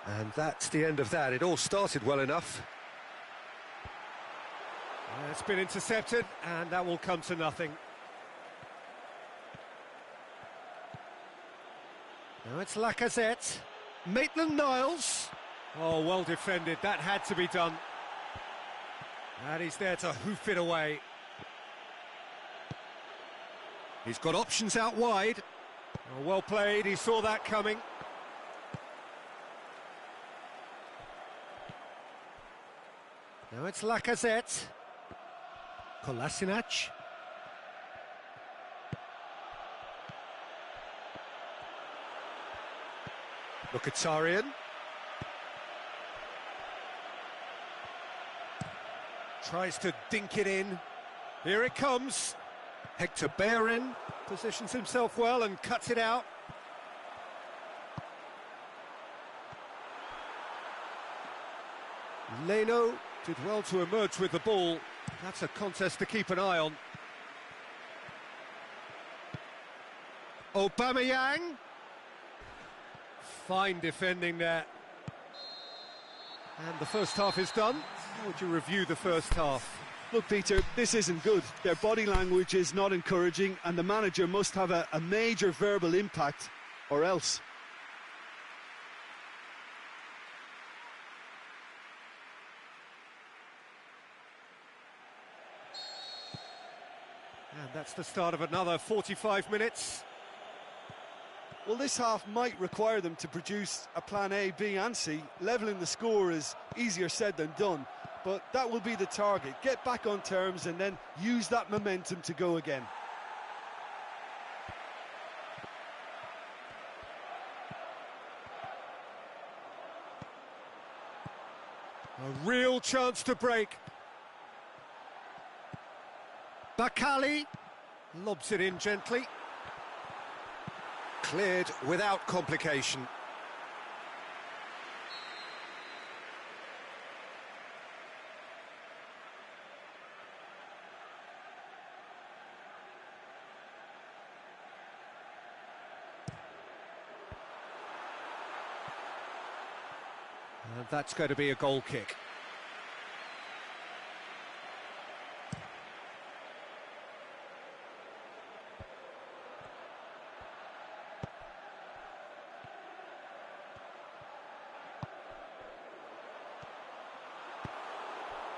And that's the end of that. It all started well enough. That's been intercepted, and that will come to nothing. Now it's Lacazette. Maitland-Niles. Oh, well defended. That had to be done. And he's there to hoof it away. He's got options out wide. Oh, well played, he saw that coming. Now it's Lacazette. Kolasinac. Mkhitaryan. Tries to dink it in. Here it comes. Hector Bellerin positions himself well and cuts it out. Leno did well to emerge with the ball. That's a contest to keep an eye on. Aubameyang. Fine defending there. And the first half is done. How would you review the first half? Look, Peter, this isn't good. Their body language is not encouraging, and the manager must have a major verbal impact, or else. And that's the start of another 45 minutes. Well, this half might require them to produce a plan A, B and C. Levelling the score is easier said than done, but that will be the target. Get back on terms and then use that momentum to go again. A real chance to break. Bakali lobs it in gently. Cleared without complication. And that's going to be a goal kick.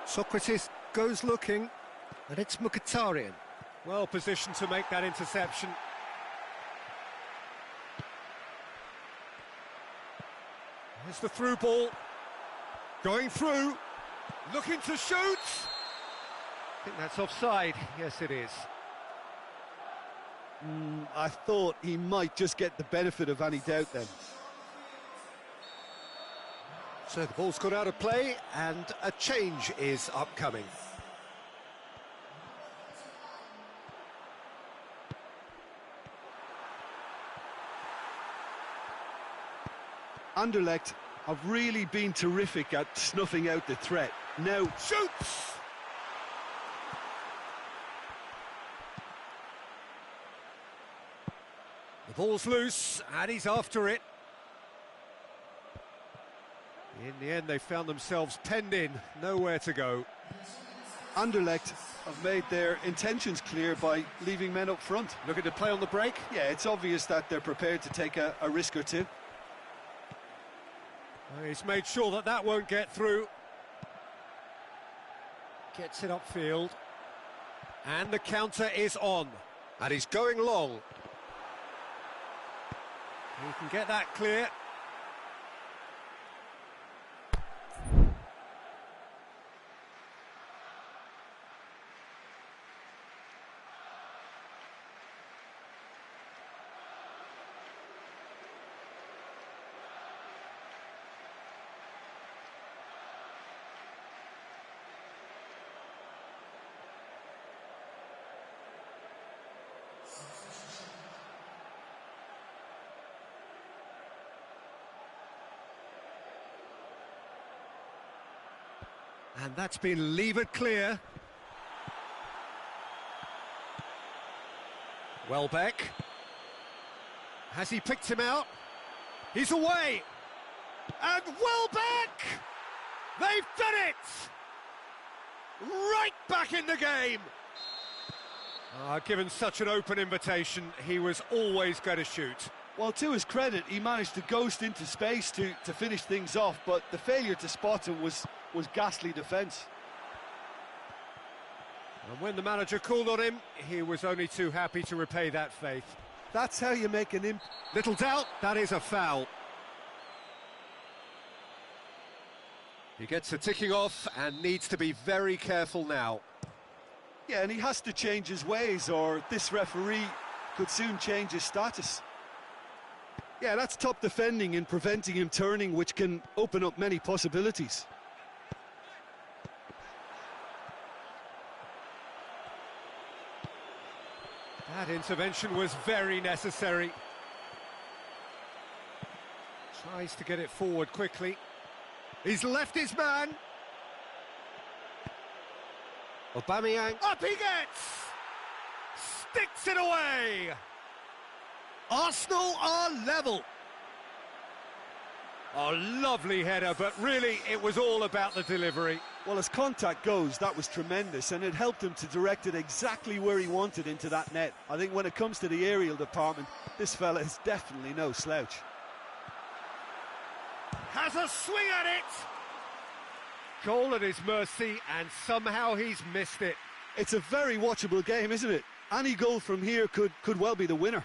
Socrates goes looking, and it's Mkhitaryan. Well positioned to make that interception. Here's the through ball. Going through. Looking to shoot. I think that's offside. Yes, it is. I thought he might just get the benefit of any doubt then. So the ball's gone out of play, and a change is upcoming. Anderlecht have really been terrific at snuffing out the threat. Now, Shoots! The ball's loose, and he's after it. In the end, they found themselves penned in, nowhere to go. Anderlecht have made their intentions clear by leaving men up front. Looking to play on the break? Yeah, it's obvious that they're prepared to take a risk or two. He's made sure that that won't get through. Gets it upfield. And the counter is on. And he's going long. He can get that clear. And that's been levered clear. Welbeck. Has he picked him out? He's away! And Welbeck! They've done it! right back in the game. Given such an open invitation, he was always going to shoot. Well, to his credit, he managed to ghost into space to finish things off, but the failure to spot him was ghastly defence. And when the manager called on him, he was only too happy to repay that faith. That's how you make an Little doubt, that is a foul. He gets a ticking off and needs to be very careful now. Yeah, and he has to change his ways, or this referee could soon change his status. Yeah, that's top defending and preventing him turning, which can open up many possibilities. That intervention was very necessary. Tries to get it forward quickly. He's left his man. Aubameyang. Up he gets! Sticks it away! Arsenal are level. A lovely header, but really it was all about the delivery. Well, as contact goes, that was tremendous, and it helped him to direct it exactly where he wanted into that net. I think when it comes to the aerial department, this fella is definitely no slouch. Has a swing at it! Goal at his mercy, and somehow he's missed it. It's a very watchable game, isn't it? Any goal from here could well be the winner.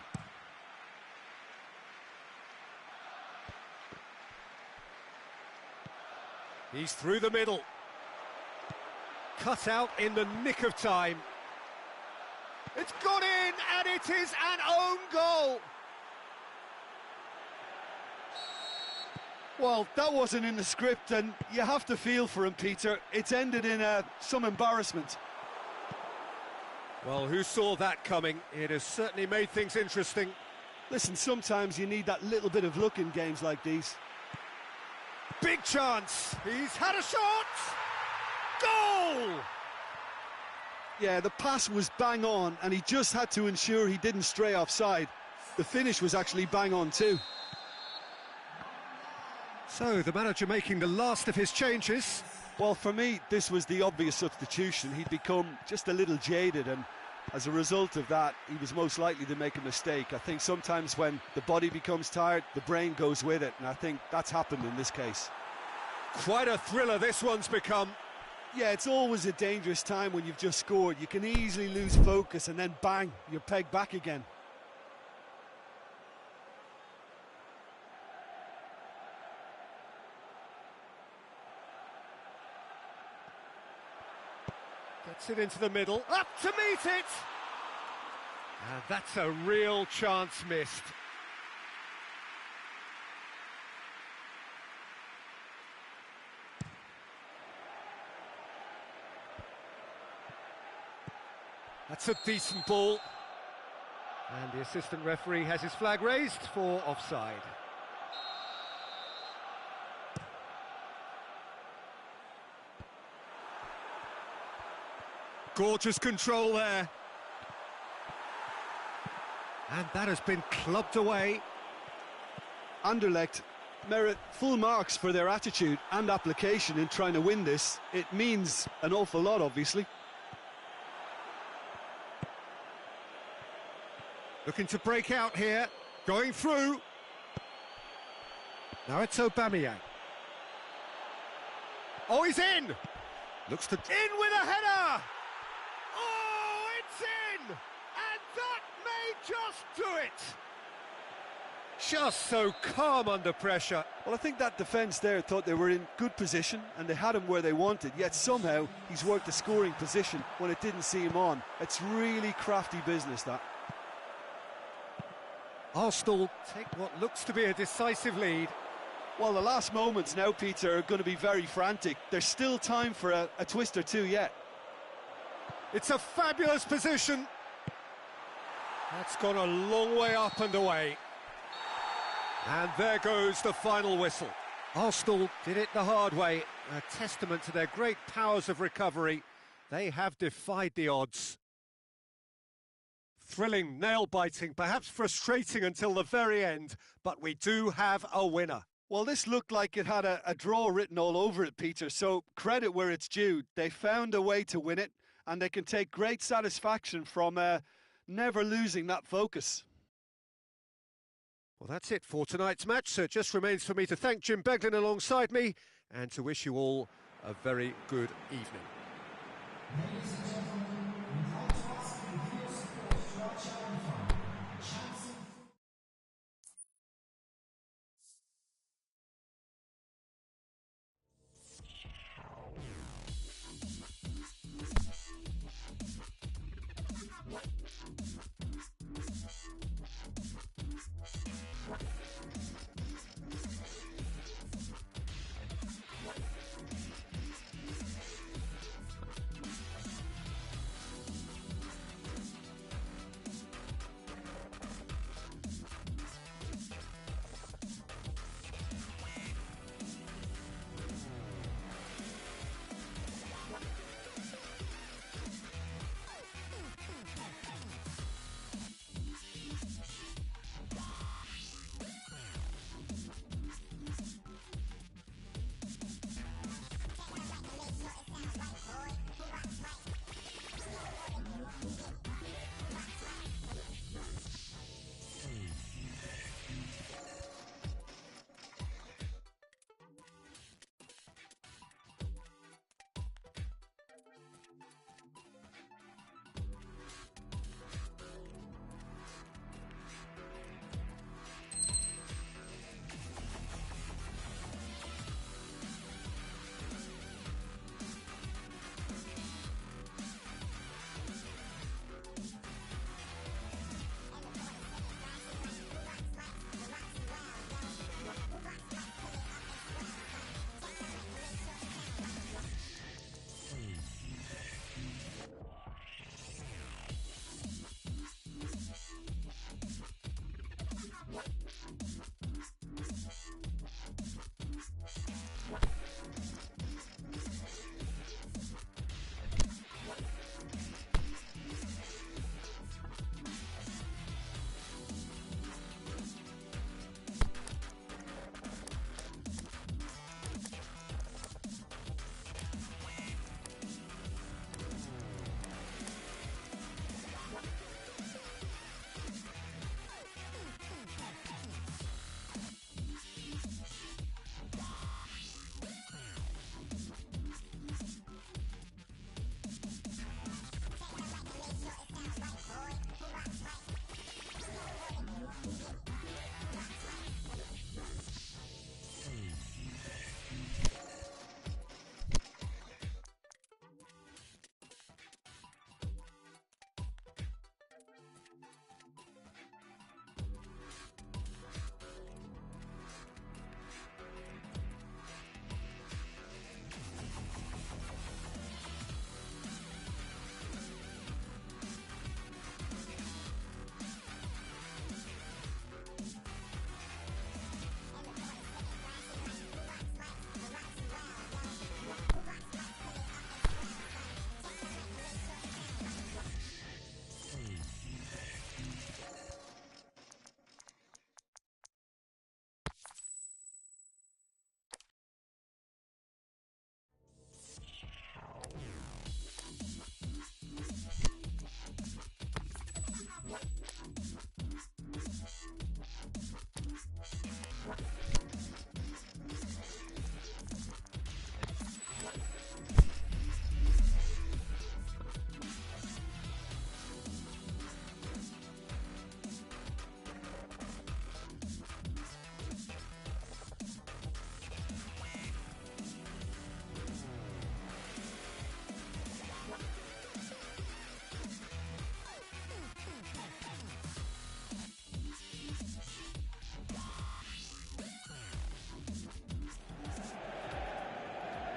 He's through the middle. Cut out in the nick of time. It's gone in, and it is an own goal. Well, that wasn't in the script, and you have to feel for him, Peter. It's ended in some embarrassment. Well, who saw that coming? It has certainly made things interesting. Listen, sometimes you need that little bit of luck in games like these. Big chance. He's had a shot. Goal! Yeah, the pass was bang on, and he just had to ensure he didn't stray offside. The finish was actually bang on too. So, the manager making the last of his changes. Well, for me, this was the obvious substitution. He'd become just a little jaded, and as a result of that, he was most likely to make a mistake. I think sometimes when the body becomes tired, the brain goes with it, and I think that's happened in this case. Quite a thriller this one's become. Yeah, it's always a dangerous time when you've just scored. You can easily lose focus, and then bang, you're pegged back again. Gets it into the middle, up to meet it! And that's a real chance missed. That's a decent ball. And the assistant referee has his flag raised for offside. Gorgeous control there. And that has been clubbed away. Anderlecht merit full marks for their attitude and application in trying to win this. It means an awful lot, obviously. Looking to break out here, going through. Now it's Aubameyang. Oh, he's in! Looks to... In with a header! Oh, it's in! And that may just do it! Just so calm under pressure. Well, I think that defence there thought they were in good position and they had him where they wanted, yet somehow he's worked a scoring position when it didn't see him on. It's really crafty business, that. Arsenal take what looks to be a decisive lead. Well, the last moments now, Peter, are going to be very frantic. There's still time for a twist or two yet. It's a fabulous position. That's gone a long way up and away. And there goes the final whistle. Arsenal did it the hard way, a testament to their great powers of recovery. They have defied the odds. Thrilling, nail-biting, perhaps frustrating until the very end, but we do have a winner. Well, this looked like it had a draw written all over it, Peter, so credit where it's due. They found a way to win it, and they can take great satisfaction from never losing that focus. Well, that's it for tonight's match, so it just remains for me to thank Jim Beglin alongside me and to wish you all a very good evening. Ladies and gentlemen, we'd like to ask you to give support to our charity fund.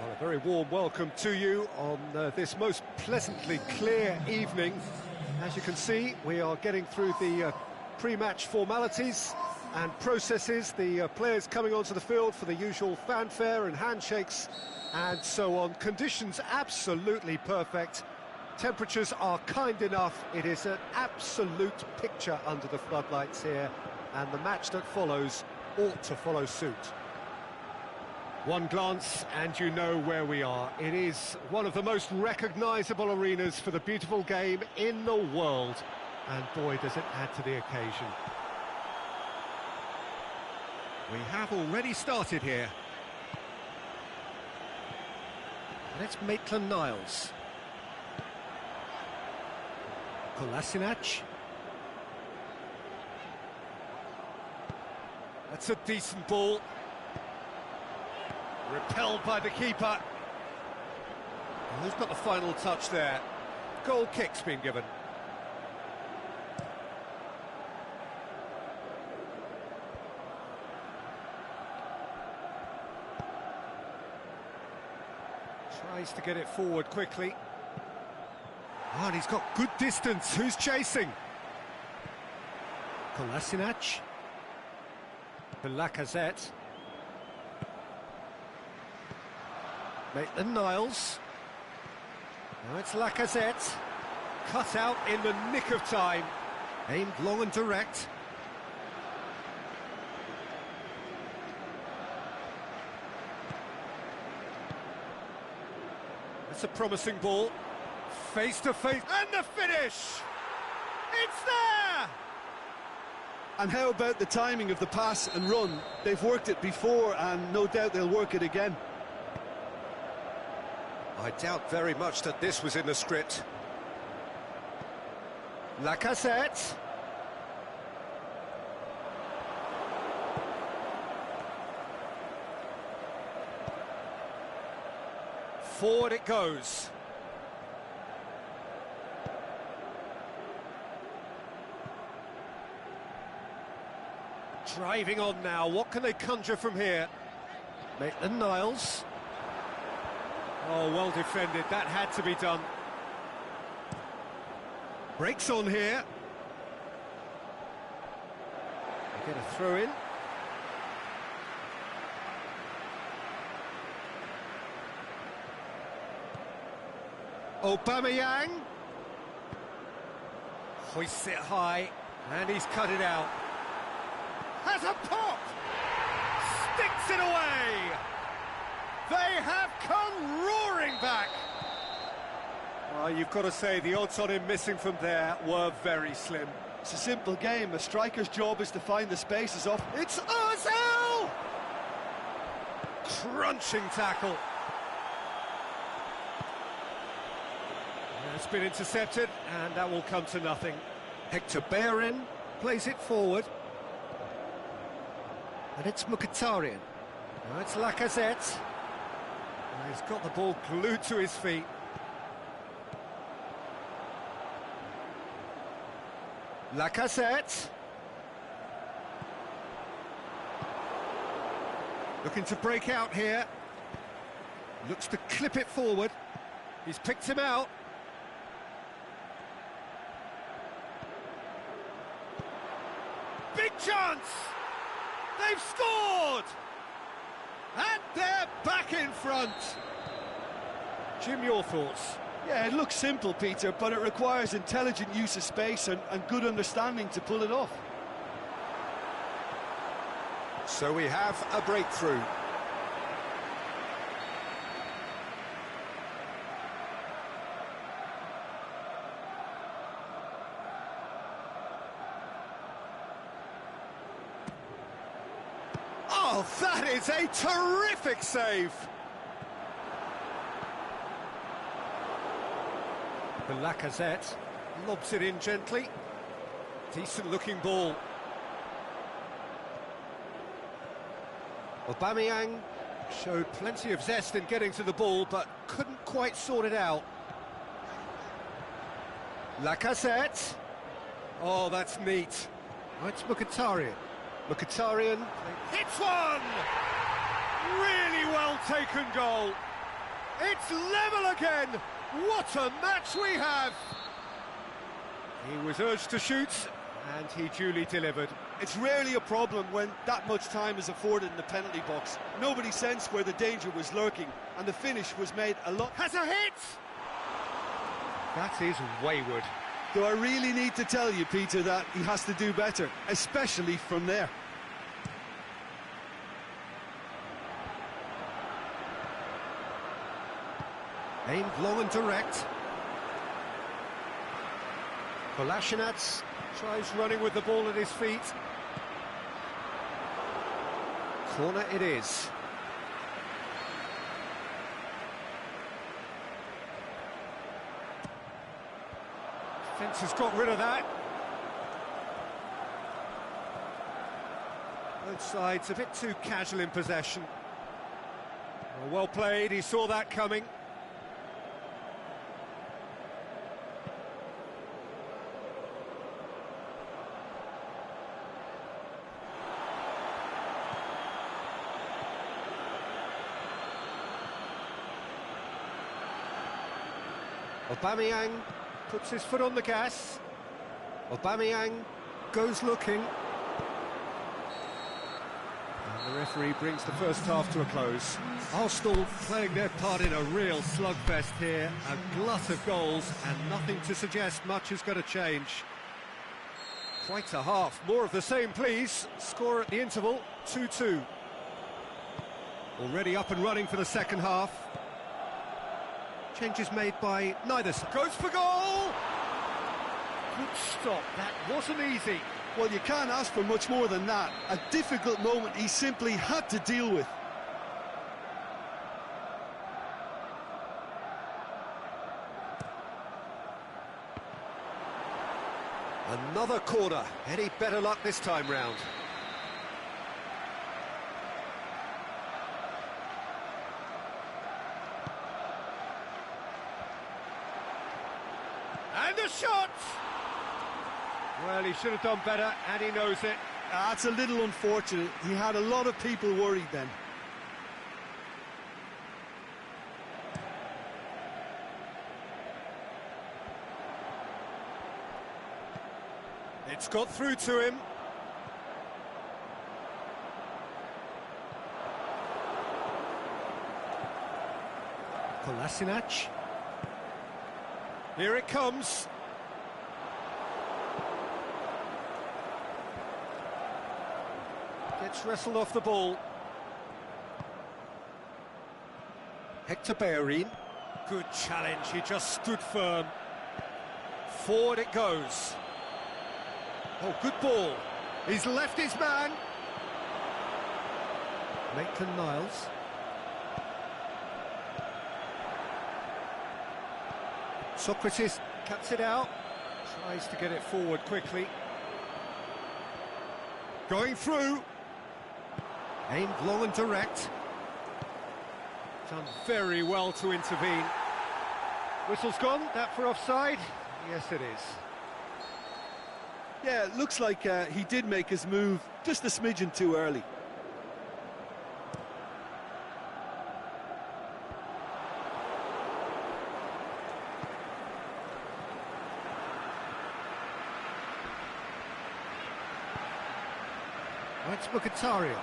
Well, a very warm welcome to you on this most pleasantly clear evening. As you can see, we are getting through the pre-match formalities and processes, the players coming onto the field for the usual fanfare and handshakes and so on. Conditions absolutely perfect. Temperatures are kind enough. It is an absolute picture under the floodlights here, and the match that follows ought to follow suit. One glance and you know where we are. It is one of the most recognisable arenas for the beautiful game in the world. And boy, does it add to the occasion. We have already started here. And it's Maitland-Niles. Kolasinac. That's a decent ball. Repelled by the keeper. And who's got the final touch there? Goal kick's been given. Tries to get it forward quickly. Oh, and he's got good distance. Who's chasing? Kolasinac. To Lacazette. Maitland-Niles. Now it's Lacazette. Cut out in the nick of time. Aimed long and direct. That's a promising ball. Face to face. And the finish! It's there! And how about the timing of the pass and run? They've worked it before and no doubt they'll work it again. I doubt very much that this was in the script. Lacazette. Forward it goes. Driving on now, what can they conjure from here? Maitland-Niles. Oh, well defended, that had to be done. Breaks on here. They get a throw in. Aubameyang. Hoists it high, and he's cut it out. Has a pop! Sticks it away! They have come roaring back! You've got to say, the odds on him missing from there were very slim. It's a simple game. A striker's job is to find the spaces off. It's Ozil! Crunching tackle. It's been intercepted, and that will come to nothing. Hector Bellerin plays it forward. And it's Mkhitaryan. Now it's Lacazette. And he's got the ball glued to his feet. Lacazette. Looking to break out here. Looks to clip it forward. He's picked him out. Big chance! They've scored! And they're back in front. Jim, your thoughts? Yeah, it looks simple, Peter, but it requires intelligent use of space and good understanding to pull it off. So we have a breakthrough. Oh, that is a terrific save! The Lacazette lobs it in gently. Decent-looking ball. Aubameyang showed plenty of zest in getting to the ball, but couldn't quite sort it out. Lacazette. Oh, that's neat. Oh, it's Mkhitaryan. Mkhitaryan hits one! Really well taken goal. It's level again. What a match we have! He was urged to shoot, and he duly delivered. It's rarely a problem when that much time is afforded in the penalty box. Nobody sensed where the danger was lurking, and the finish was made a lot... Has a hit! That is wayward. Do I really need to tell you, Peter, that he has to do better, especially from there? Aimed long and direct. Kolasinac tries running with the ball at his feet. Corner it is. Defence has got rid of that. Both sides a bit too casual in possession. Well played, he saw that coming. Aubameyang puts his foot on the gas. Aubameyang goes looking. And the referee brings the first half to a close. Arsenal playing their part in a real slugfest here. A glut of goals and nothing to suggest much is going to change. Quite a half. More of the same, please. Score at the interval, 2-2. Already up and running for the second half. Changes made by neither side. Goes for goal! Good stop, that wasn't easy. Well, you can't ask for much more than that. A difficult moment he simply had to deal with. Another corner. Any better luck this time round? And the shot! Well, he should have done better, and he knows it. That's a little unfortunate. He had a lot of people worried then. It's got through to him. Kolasinac. Here it comes. Gets wrestled off the ball. Hector Bellerin. Good challenge, he just stood firm. Forward it goes. Oh, good ball. He's left his man. Maitland-Niles. Socrates cuts it out. Tries to get it forward quickly. Going through. Aimed long and direct. Done very well to intervene. Whistle's gone. That for offside? Yes, it is. Yeah, it looks like he did make his move just a smidgen too early. That's Mkhitaryan.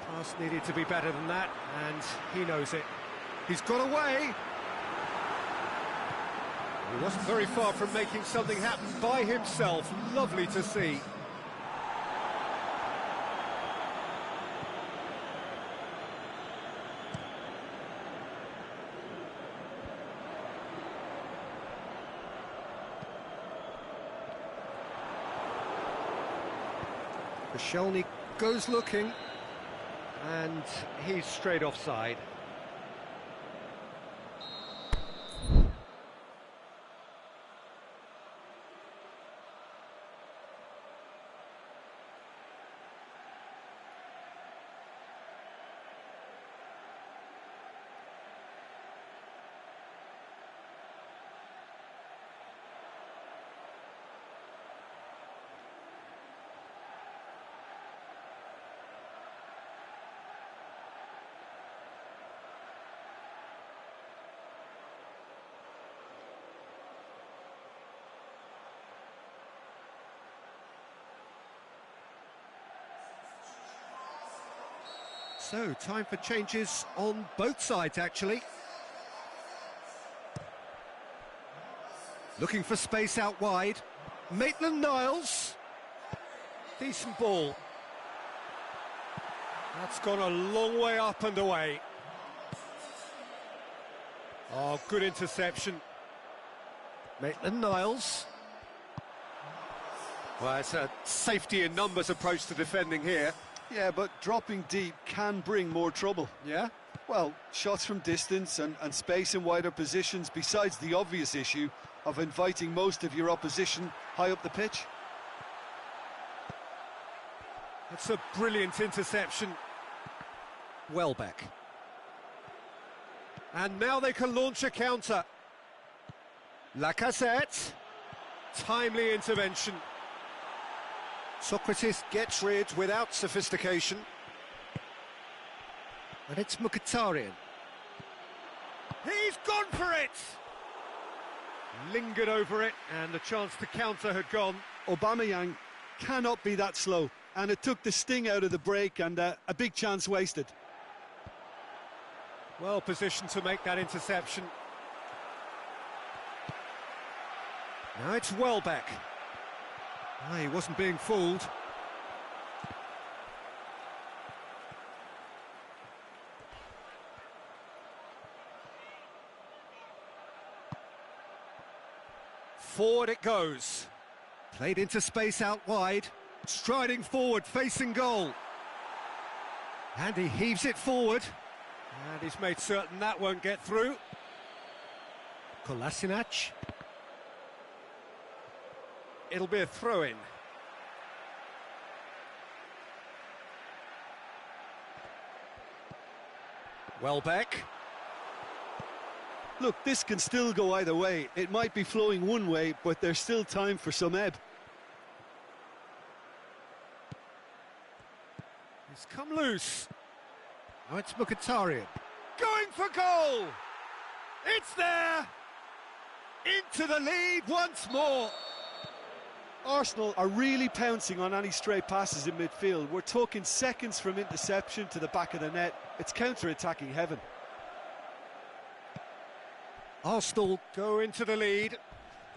Pass needed to be better than that, and he knows it. He's got away. He wasn't very far from making something happen by himself. Lovely to see. Koscielny goes looking, and he's straight offside. So, time for changes on both sides, actually. Looking for space out wide. Maitland-Niles. Decent ball. That's gone a long way up and away. Oh, good interception. Maitland-Niles. Well, it's a safety in numbers approach to defending here. Yeah, but dropping deep can bring more trouble. Yeah? Well, shots from distance and space in wider positions, besides the obvious issue of inviting most of your opposition high up the pitch. It's a brilliant interception. Welbeck. And now they can launch a counter. Lacazette. Timely intervention. Socrates gets rid without sophistication. And it's Mkhitaryan. He's gone for it! Lingered over it, and the chance to counter had gone. Aubameyang cannot be that slow, and it took the sting out of the break, and a big chance wasted. Well positioned to make that interception. Now it's Welbeck. Ah, he wasn't being fooled. Forward it goes. Played into space out wide. Striding forward, facing goal. And he heaves it forward. And he's made certain that won't get through. Kolasinac. It'll be a throw-in. Welbeck. Look, this can still go either way. It might be flowing one way, but there's still time for some ebb. He's come loose. Now it's Mkhitaryan. Going for goal! It's there! Into the lead once more. Arsenal are really pouncing on any stray passes in midfield. We're talking seconds from interception to the back of the net. It's counter-attacking heaven. Arsenal go into the lead.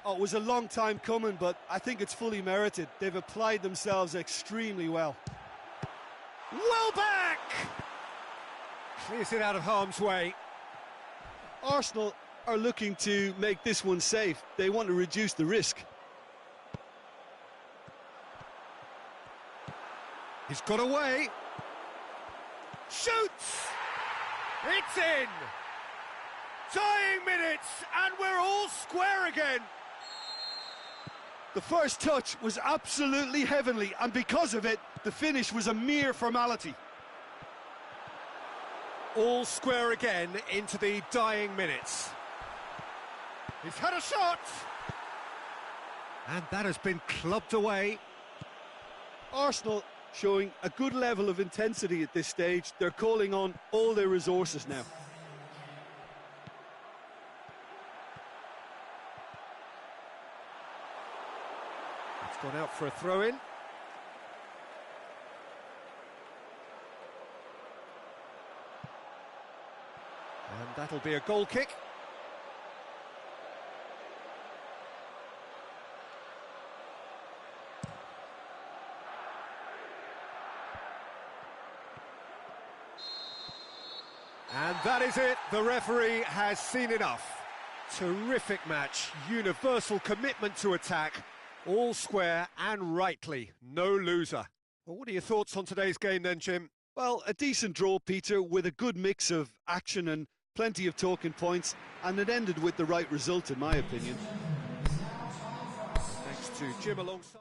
Oh, it was a long time coming, but I think it's fully merited. They've applied themselves extremely well. Welbeck! Clears it out of harm's way. Arsenal are looking to make this one safe. They want to reduce the risk. He's got away. Shoots! It's in! Dying minutes, and we're all square again. The first touch was absolutely heavenly, and because of it, the finish was a mere formality. All square again into the dying minutes. He's had a shot! And that has been clubbed away. Arsenal showing a good level of intensity at this stage. They're calling on all their resources now. It's gone out for a throw-in. And that'll be a goal kick. And that is it. The referee has seen enough. Terrific match. Universal commitment to attack. All square and rightly. No loser. Well, what are your thoughts on today's game then, Jim? Well, a decent draw, Peter, with a good mix of action and plenty of talking points, and it ended with the right result, in my opinion. Thanks to Jim alongside.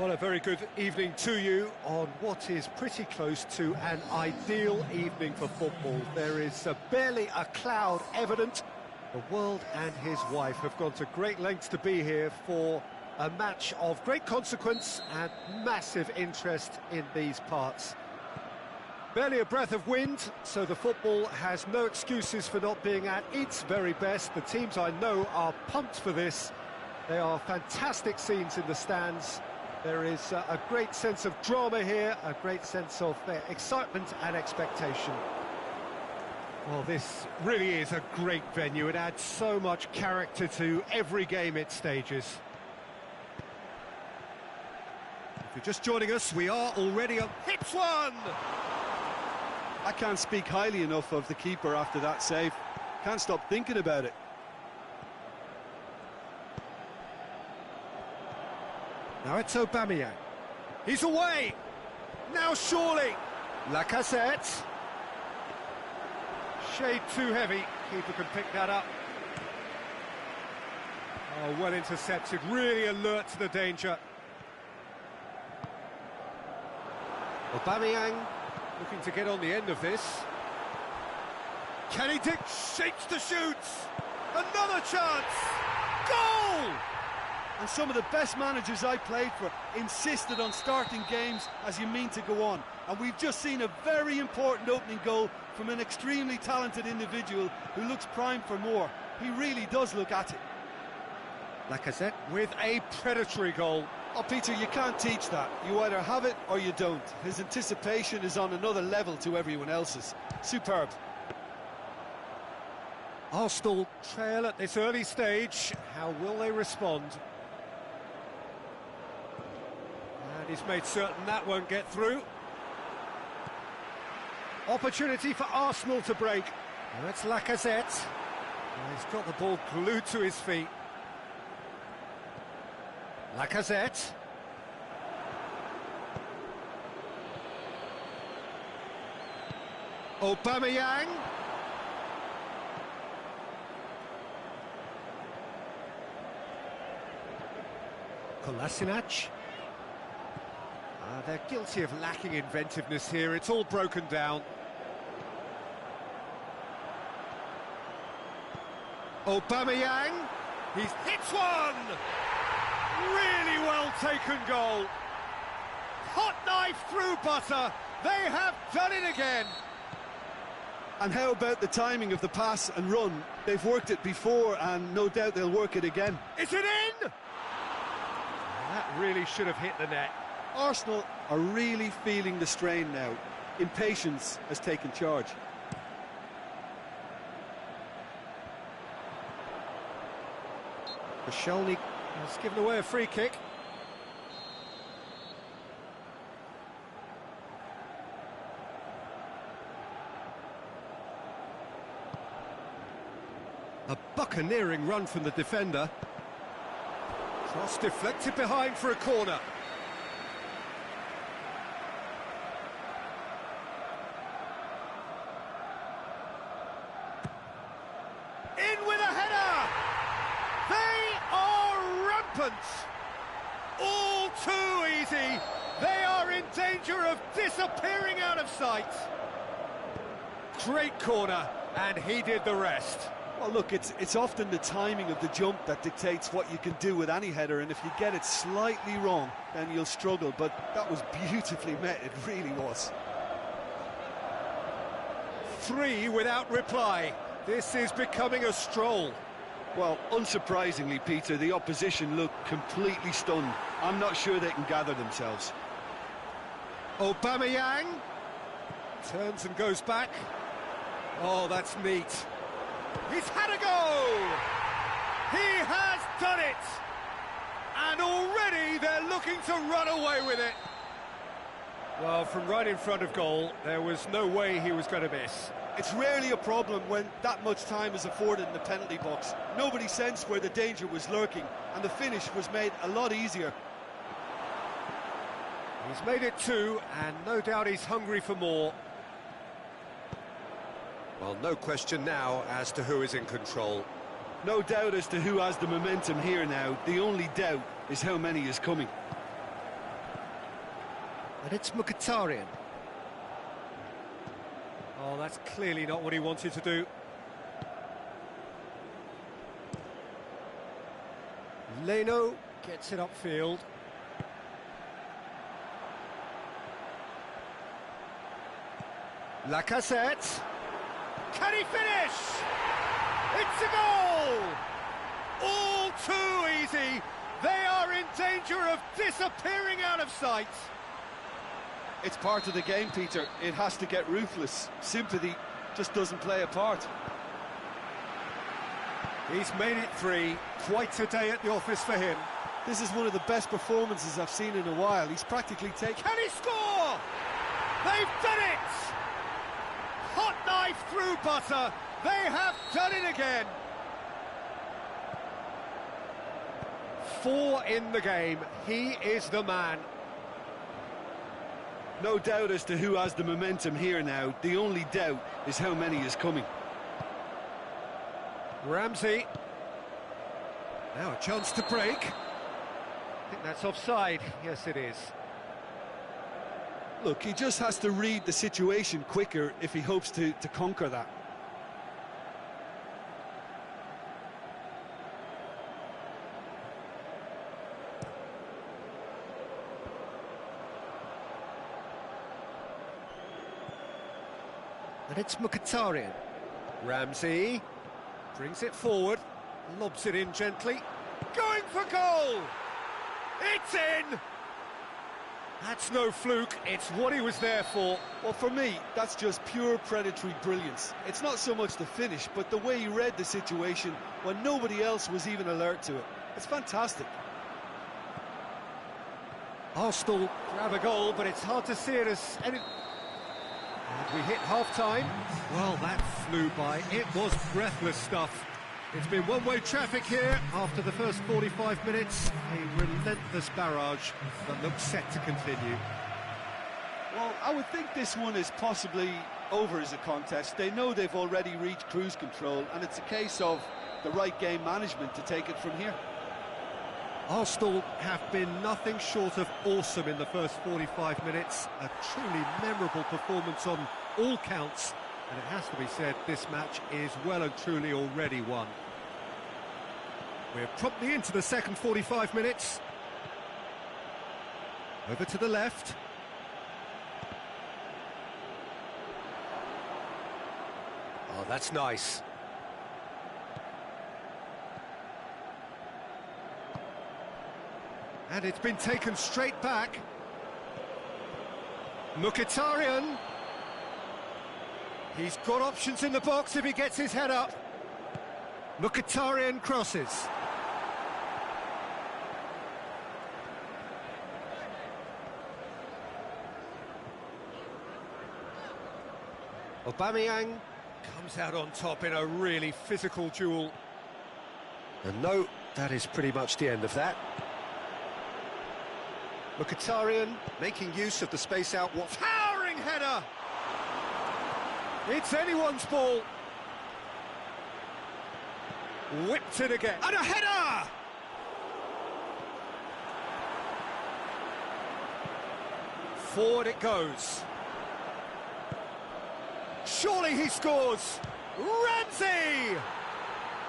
Well, a very good evening to you on what is pretty close to an ideal evening for football. There is barely a cloud evident. The world and his wife have gone to great lengths to be here for a match of great consequence and massive interest in these parts. Barely a breath of wind, so the football has no excuses for not being at its very best. The teams I know are pumped for this. They are fantastic scenes in the stands. There is a great sense of drama here, a great sense of excitement and expectation. Well, this really is a great venue. It adds so much character to every game it stages. If you're just joining us, we are already on. Hits one! I can't speak highly enough of the keeper after that save. Can't stop thinking about it. Now it's Aubameyang. He's away! Now surely! Lacazette. Shade too heavy. Keeper can pick that up. Oh, well intercepted. Really alert to the danger. Aubameyang looking to get on the end of this. Can he dig? Shakes to shoot! Another chance! Goal! And some of the best managers I played for insisted on starting games as you mean to go on. And we've just seen a very important opening goal from an extremely talented individual who looks primed for more. He really does look at it. Lacazette with a predatory goal. Oh, Peter, you can't teach that. You either have it or you don't. His anticipation is on another level to everyone else's. Superb. Arsenal trail at this early stage. How will they respond? And he's made certain that won't get through. Opportunity for Arsenal to break. Now it's Lacazette. He's got the ball glued to his feet. Lacazette. Aubameyang. Kolasinac. They're guilty of lacking inventiveness here. It's all broken down. Aubameyang. He's hit one! Really well taken goal. Hot knife through butter. They have done it again. And how about the timing of the pass and run? They've worked it before and no doubt they'll work it again. Is it in? That really should have hit the net. Arsenal are really feeling the strain now. Impatience has taken charge. Koscielny has given away a free kick. A buccaneering run from the defender. Cross deflected behind for a corner. In with a header! They are rampant! All too easy! They are in danger of disappearing out of sight! Great corner, and he did the rest. Well, look, it's often the timing of the jump that dictates what you can do with any header, and if you get it slightly wrong, then you'll struggle, but that was beautifully met, it really was. 3 without reply. This is becoming a stroll. Well, unsurprisingly, Peter, the opposition look completely stunned. I'm not sure they can gather themselves. Aubameyang turns and goes back. Oh, that's neat. He's had a go! He has done it! And already they're looking to run away with it. Well, from right in front of goal, there was no way he was going to miss. It's rarely a problem when that much time is afforded in the penalty box. Nobody sensed where the danger was lurking, and the finish was made a lot easier. He's made it 2, and no doubt he's hungry for more. Well, no question now as to who is in control. No doubt as to who has the momentum here now. The only doubt is how many is coming. And it's Mkhitaryan. Oh, that's clearly not what he wanted to do. Leno gets it upfield. Lacazette. Can he finish? It's a goal! All too easy. They are in danger of disappearing out of sight. It's part of the game, Peter. It has to get ruthless. Sympathy just doesn't play a part. He's made it 3. Quite a day at the office for him. This is one of the best performances I've seen in a while. He's practically taken... Can he score? They've done it! Hot knife through butter. They have done it again. 4 in the game. He is the man. No doubt as to who has the momentum here now. The only doubt is how many is coming. Ramsey. Now a chance to break. I think that's offside. Yes, it is. Look, he just has to read the situation quicker if he hopes to conquer that. And it's Mkhitaryan. Ramsey brings it forward, lobs it in gently. Going for goal! It's in! That's no fluke, it's what he was there for. Well, for me, that's just pure predatory brilliance. It's not so much the finish, but the way he read the situation when nobody else was even alert to it. It's fantastic. Arsenal grab a goal, but it's hard to see it as any... And we hit half-time. Well, that flew by. It was breathless stuff. It's been one-way traffic here after the first 45 minutes. A relentless barrage that looks set to continue. Well, I would think this one is possibly over as a contest. They know they've already reached cruise control, and it's a case of the right game management to take it from here. Arsenal have been nothing short of awesome in the first 45 minutes. A truly memorable performance on all counts. And it has to be said, this match is well and truly already won. We're promptly into the second 45 minutes. Over to the left. Oh, that's nice. And it's been taken straight back. Mkhitaryan. He's got options in the box if he gets his head up. Mkhitaryan crosses. Aubameyang comes out on top in a really physical duel. And no, that is pretty much the end of that. Mkhitaryan making use of the space out. What towering header! It's anyone's ball. Whipped it again. And a header! Forward it goes. Surely he scores. Ramsey!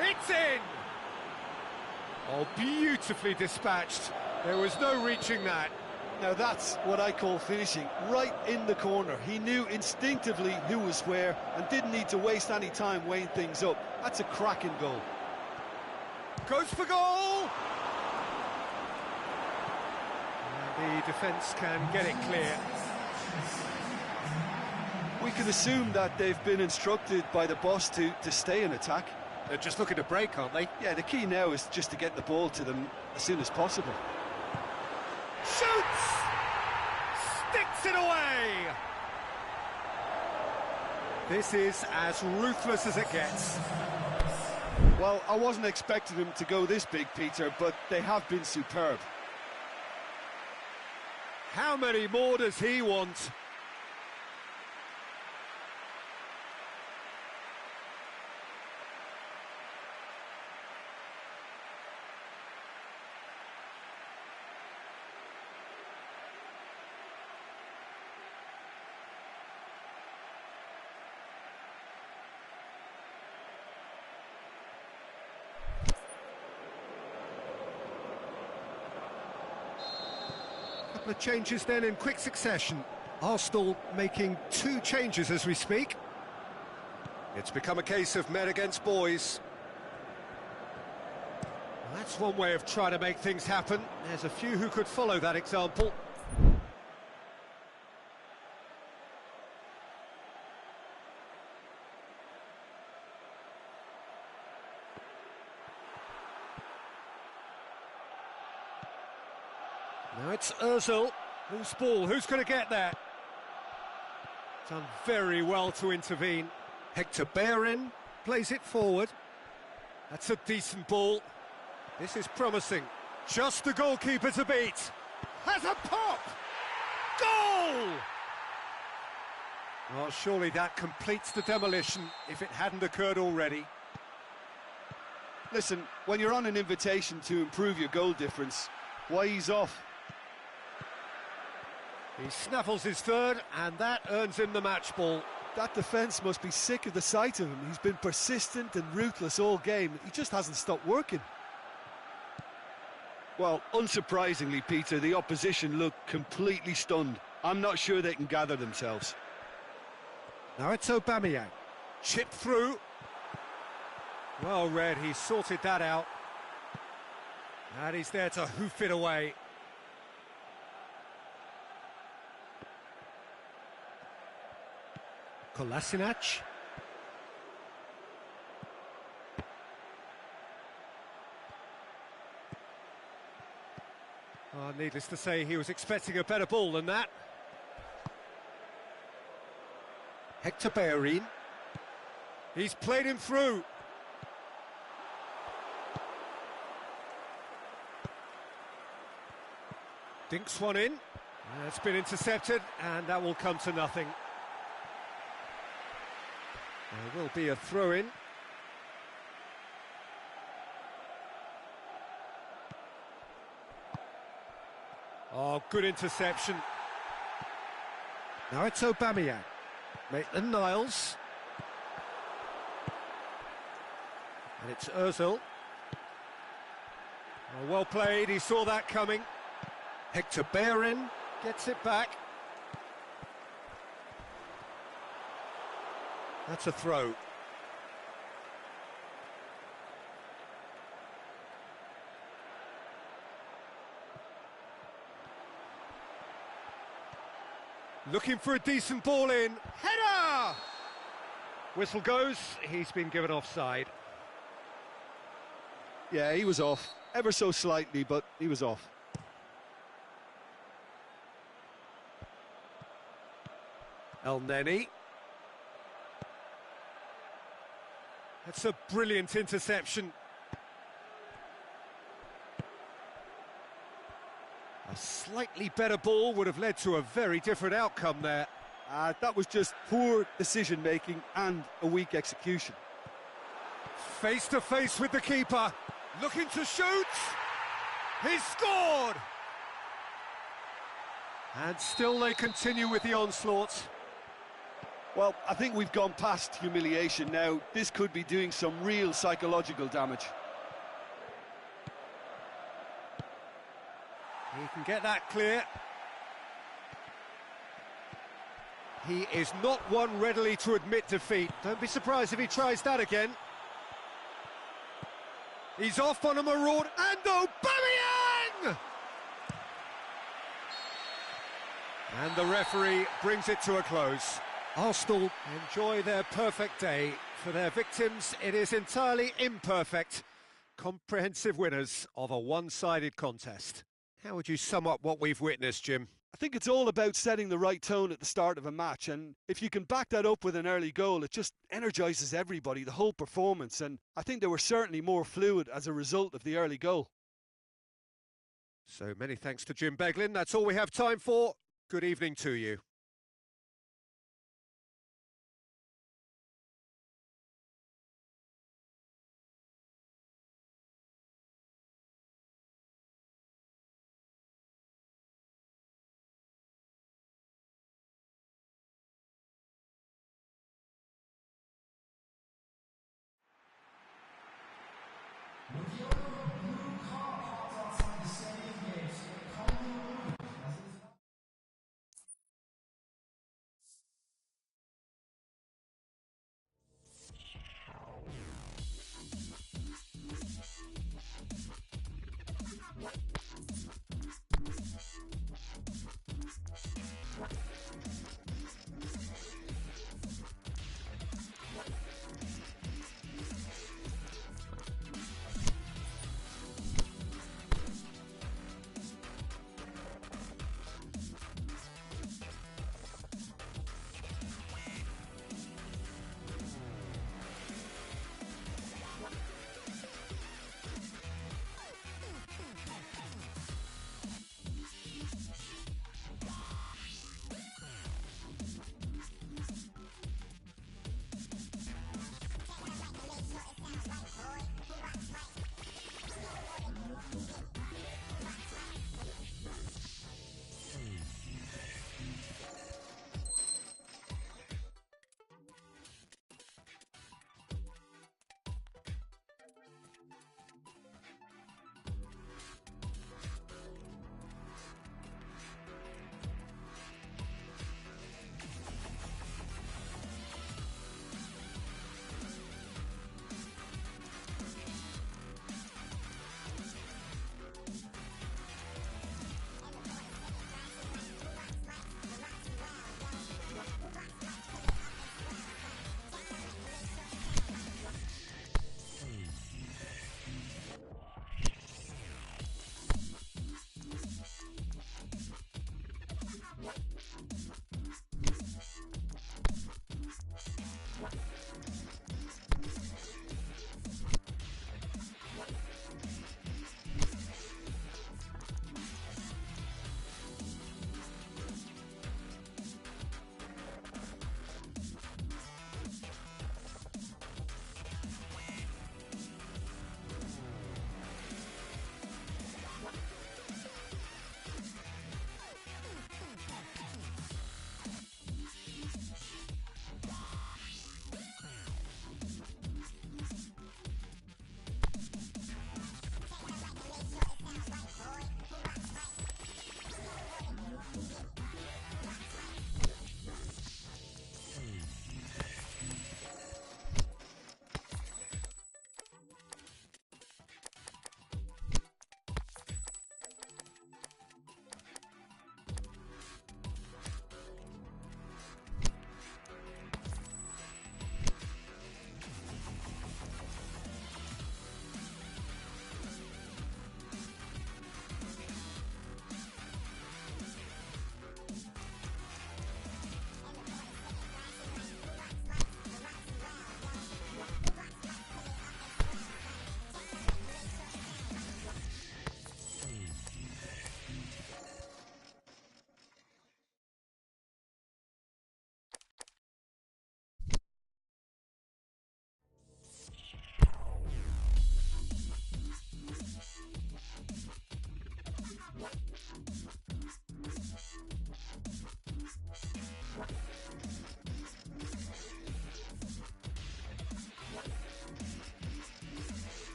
It's in! Oh, beautifully dispatched. There was no reaching that. Now that's what I call finishing, right in the corner. He knew instinctively who was where and didn't need to waste any time weighing things up. That's a cracking goal. Goes for goal! And the defence can get it clear. We can assume that they've been instructed by the boss to stay in attack. They're just looking to break, aren't they? Yeah, the key now is just to get the ball to them as soon as possible. Shoots! Sticks it away! This is as ruthless as it gets. Well, I wasn't expecting them to go this big, Peter, but they have been superb. How many more does he want? The changes then in quick succession. Arsenal making 2 changes as we speak. It's become a case of men against boys. Well, that's one way of trying to make things happen. There's a few who could follow that example. Now it's Ozil. Whose ball? Who's going to get there? Done very well to intervene. Hector Bellerin plays it forward. That's a decent ball. This is promising. Just the goalkeeper to beat. Has a pop! Goal! Well, surely that completes the demolition if it hadn't occurred already. Listen, when you're on an invitation to improve your goal difference, why ease off? He snaffles his third, and that earns him the match ball. That defence must be sick of the sight of him. He's been persistent and ruthless all game. He just hasn't stopped working. Well, unsurprisingly, Peter, the opposition look completely stunned. I'm not sure they can gather themselves. Now it's Aubameyang. Chipped through. Well read, he sorted that out. And he's there to hoof it away. Kolasinac. Oh, needless to say, he was expecting a better ball than that. Hector Bellerin. He's played him through. Dinks one in. It's been intercepted, and that will come to nothing. There will be a throw-in. Oh, good interception. Now it's Aubameyang. Maitland-Niles. And it's Ozil. Oh, well played, he saw that coming. Hector Bellerin gets it back. That's a throw. Looking for a decent ball in. Header! Whistle goes, he's been given offside. Yeah, he was off. Ever so slightly, but he was off. El Neni. That's a brilliant interception. A slightly better ball would have led to a very different outcome there. That was just poor decision-making and a weak execution. Face to face with the keeper. Looking to shoot. He's scored! And still they continue with the onslaught. Well, I think we've gone past humiliation now. This could be doing some real psychological damage. He can get that clear. He is not one readily to admit defeat. Don't be surprised if he tries that again. He's off on a maraud, and Aubameyang! And the referee brings it to a close. Arsenal enjoy their perfect day. For their victims, it is entirely imperfect. Comprehensive winners of a one-sided contest. How would you sum up what we've witnessed, Jim? I think it's all about setting the right tone at the start of a match, and if you can back that up with an early goal, it just energises everybody, the whole performance, and I think they were certainly more fluid as a result of the early goal. So many thanks to Jim Beglin. That's all we have time for. Good evening to you. With yellow and blue car parked outside the stadium gates, calmly moving as it is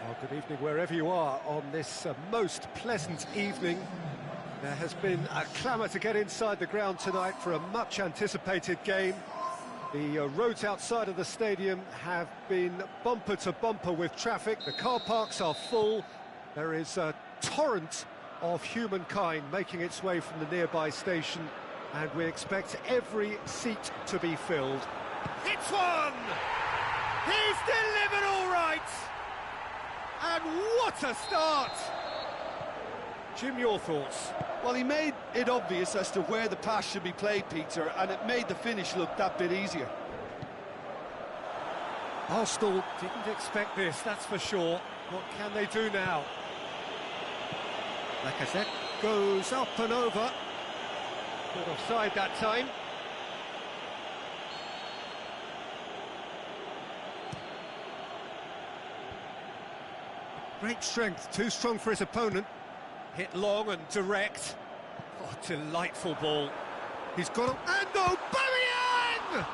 Well, good evening wherever you are on this most pleasant evening. There has been a clamour to get inside the ground tonight for a much anticipated game. The roads outside of the stadium have been bumper to bumper with traffic. The car parks are full. There is a torrent of humankind making its way from the nearby station, and we expect every seat to be filled. It's one! He's delivered all right! And what a start! Jim, your thoughts? Well, he made it obvious as to where the pass should be played, Peter, and it made the finish look that bit easier. Arsenal didn't expect this, that's for sure. What can they do now? Lacazette goes up and over. Caught offside that time. Great strength, too strong for his opponent. Hit long and direct. Oh, delightful ball. He's got him, and Aubameyang!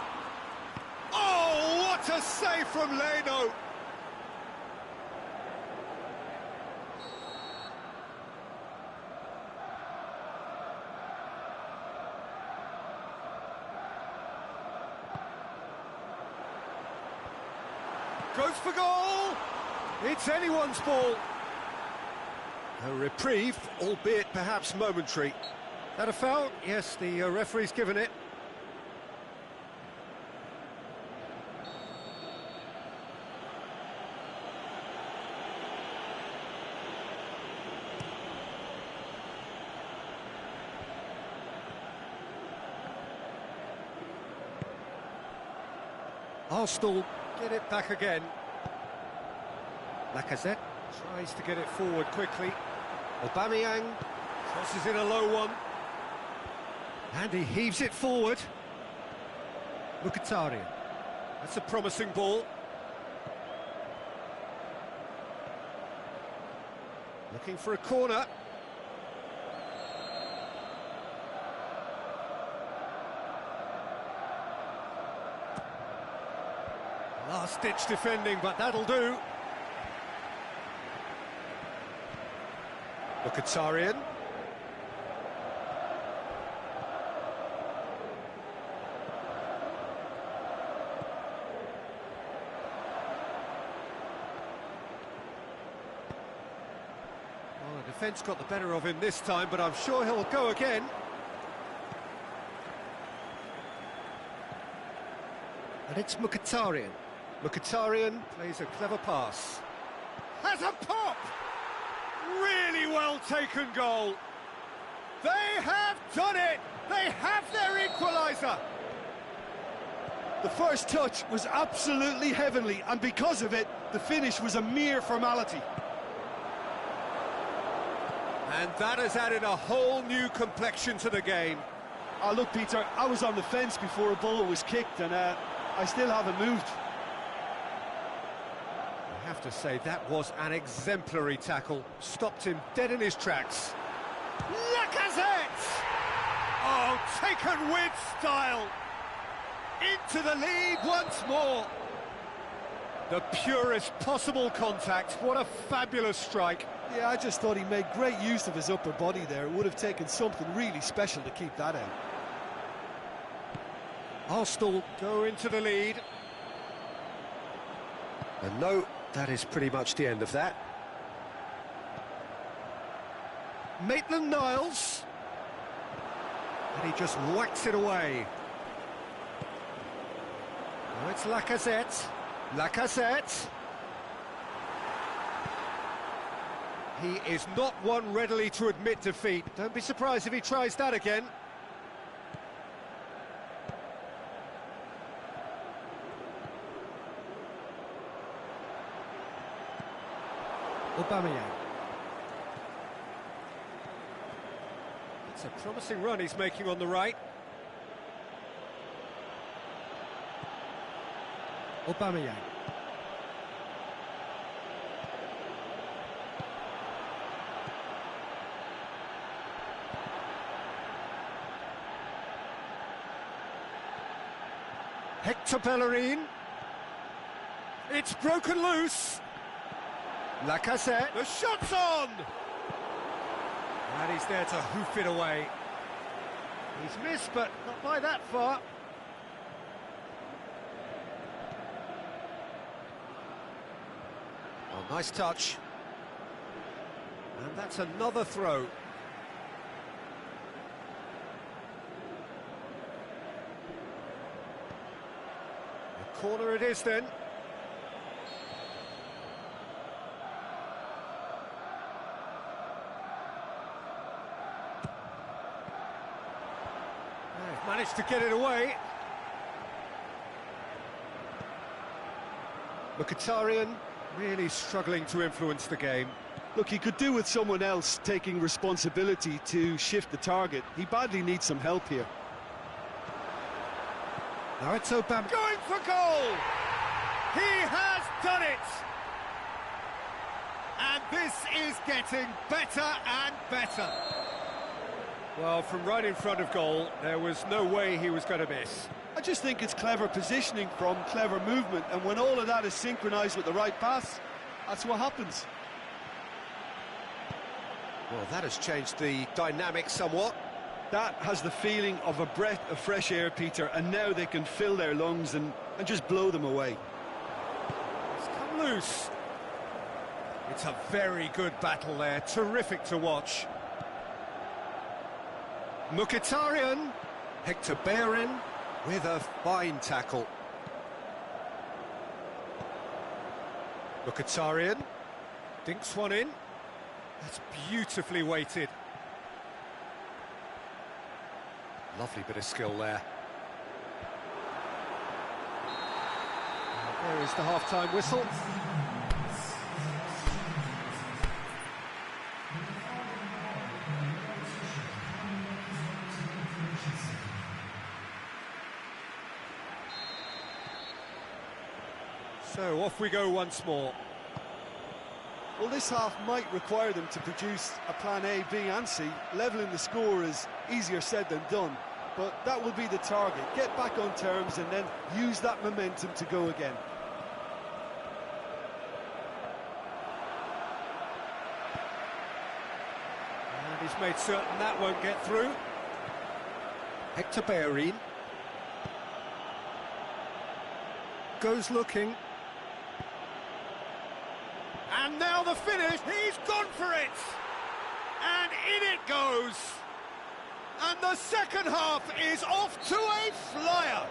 Oh, what a save from Leno! Goes for goal! It's anyone's ball. A reprieve, albeit perhaps momentary. That a foul? Yes, the referee's given it. Arsenal get it back again. Lacazette tries to get it forward quickly. Aubameyang crosses in a low one. And he heaves it forward. Mkhitaryan. That's a promising ball. Looking for a corner. Last-ditch defending, but that'll do. Mkhitaryan. Well, the defence got the better of him this time, but I'm sure he'll go again. And it's Mkhitaryan. Mkhitaryan plays a clever pass. Has a pop! Really well taken goal. They have done it! They have their equaliser! The first touch was absolutely heavenly, and because of it, the finish was a mere formality. And that has added a whole new complexion to the game. Oh, look, Peter, I was on the fence before a ball was kicked, and I still haven't moved. I have to say, that was an exemplary tackle. Stopped him dead in his tracks. Lacazette! Oh, taken with style. Into the lead once more. The purest possible contact. What a fabulous strike. Yeah, I just thought he made great use of his upper body there. It would have taken something really special to keep that out. Arsenal go into the lead. And no, that is pretty much the end of that. Maitland-Niles. And he just whacks it away. Now it's Lacazette. Lacazette. He is not one readily to admit defeat. Don't be surprised if he tries that again. Aubameyang. It's a promising run he's making on the right. Aubameyang. Hector Bellerin. It's broken loose. Lacazette. The shot's on! And he's there to hoof it away. He's missed, but not by that far. Oh, nice touch. And that's another throw. A corner it is then. They've managed to get it away. Mkhitaryan really struggling to influence the game. Look, he could do with someone else taking responsibility to shift the target. He badly needs some help here. Now it's Aubameyang. Going for goal! He has done it! And this is getting better and better. Well, from right in front of goal, there was no way he was going to miss. I just think it's clever positioning from clever movement, and when all of that is synchronised with the right pass, that's what happens. Well, that has changed the dynamic somewhat. That has the feeling of a breath of fresh air, Peter, and now they can fill their lungs and just blow them away. It's come loose. It's a very good battle there, terrific to watch. Mkhitaryan, Hector Bellerin with a fine tackle. Mkhitaryan dinks one in. That's beautifully weighted. Lovely bit of skill there. And there is the half-time whistle. So off we go once more. Well, this half might require them to produce a plan A, B and C. Levelling the score is easier said than done, but that will be the target. Get back on terms and then use that momentum to go again. And he's made certain that won't get through. Hector Bellerin goes looking. And now the finish, he's gone for it! And in it goes! And the second half is off to a flyer!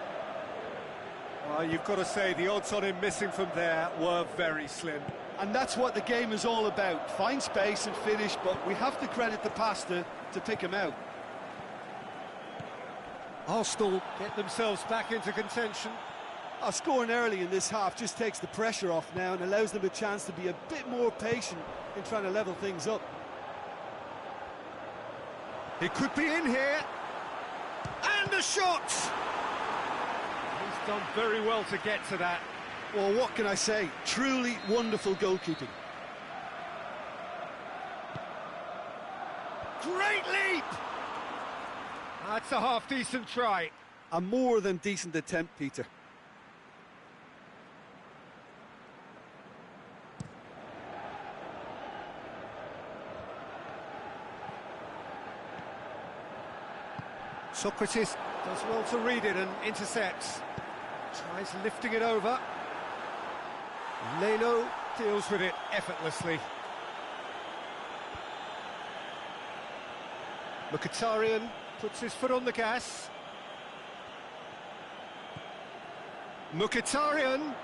Well, you've got to say, the odds on him missing from there were very slim. And that's what the game is all about. Find space and finish, but we have to credit the passer to pick him out. Arsenal get themselves back into contention. Scoring early in this half just takes the pressure off now and allows them a chance to be a bit more patient in trying to level things up. He could be in here. And a shot! He's done very well to get to that. Well, what can I say? Truly wonderful goalkeeping. Great leap! That's a half-decent try. A more than decent attempt, Peter. Socrates does well to read it and intercepts. Tries lifting it over. Leno deals with it effortlessly. Mkhitaryan puts his foot on the gas. Mkhitaryan.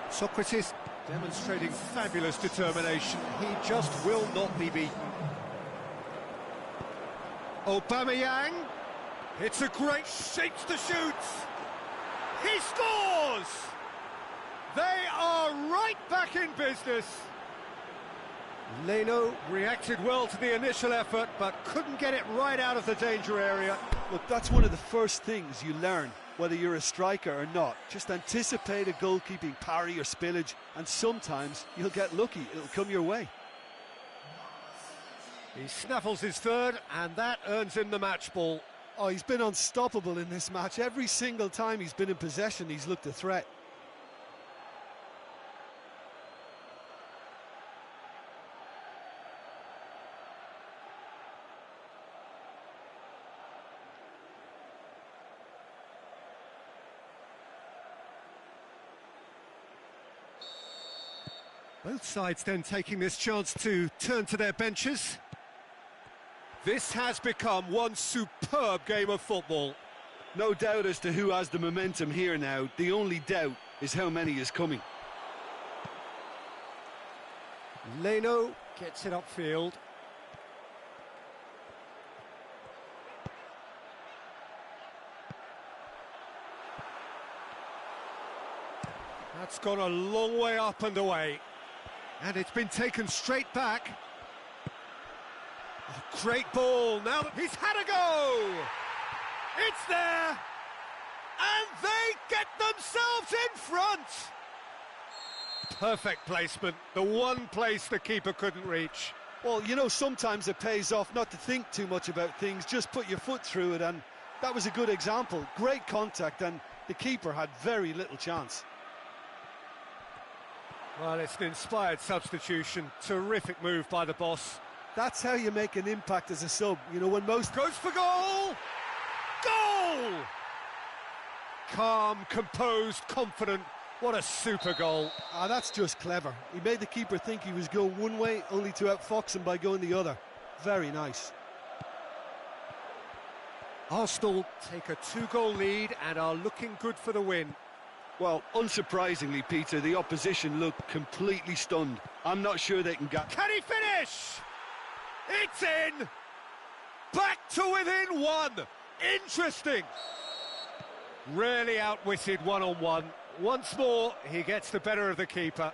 Socrates demonstrating fabulous determination. He just will not be beaten. Aubameyang. It's a great shapes to shoot. He scores! They are right back in business. Leno reacted well to the initial effort, but couldn't get it right out of the danger area. Look, that's one of the first things you learn, whether you're a striker or not. Just anticipate a goalkeeping parry or spillage, and sometimes you'll get lucky. It'll come your way. He snaffles his third, and that earns him the match ball. Oh, he's been unstoppable in this match. Every single time he's been in possession, he's looked a threat. Both sides then taking this chance to turn to their benches. This has become one superb game of football. No doubt as to who has the momentum here now. The only doubt is how many is coming. Leno gets it upfield. That's gone a long way up and away. And it's been taken straight back. Oh, great ball. Now he's had a go. It's there. And they get themselves in front. Perfect placement. The one place the keeper couldn't reach. Well, you know, sometimes it pays off not to think too much about things. Just put your foot through it, and that was a good example. Great contact, and the keeper had very little chance. Well, it's an inspired substitution. Terrific move by the boss. That's how you make an impact as a sub. You know, when most... Goes for goal! Goal! Calm, composed, confident. What a super goal. Ah, that's just clever. He made the keeper think he was going one way, only to outfox him by going the other. Very nice. Arsenal take a 2-goal lead and are looking good for the win. Well, unsurprisingly, Peter, the opposition look completely stunned. I'm not sure they can get... Can he finish? It's in! Back to within one! Interesting! Really outwitted one-on-one. Once more, he gets the better of the keeper.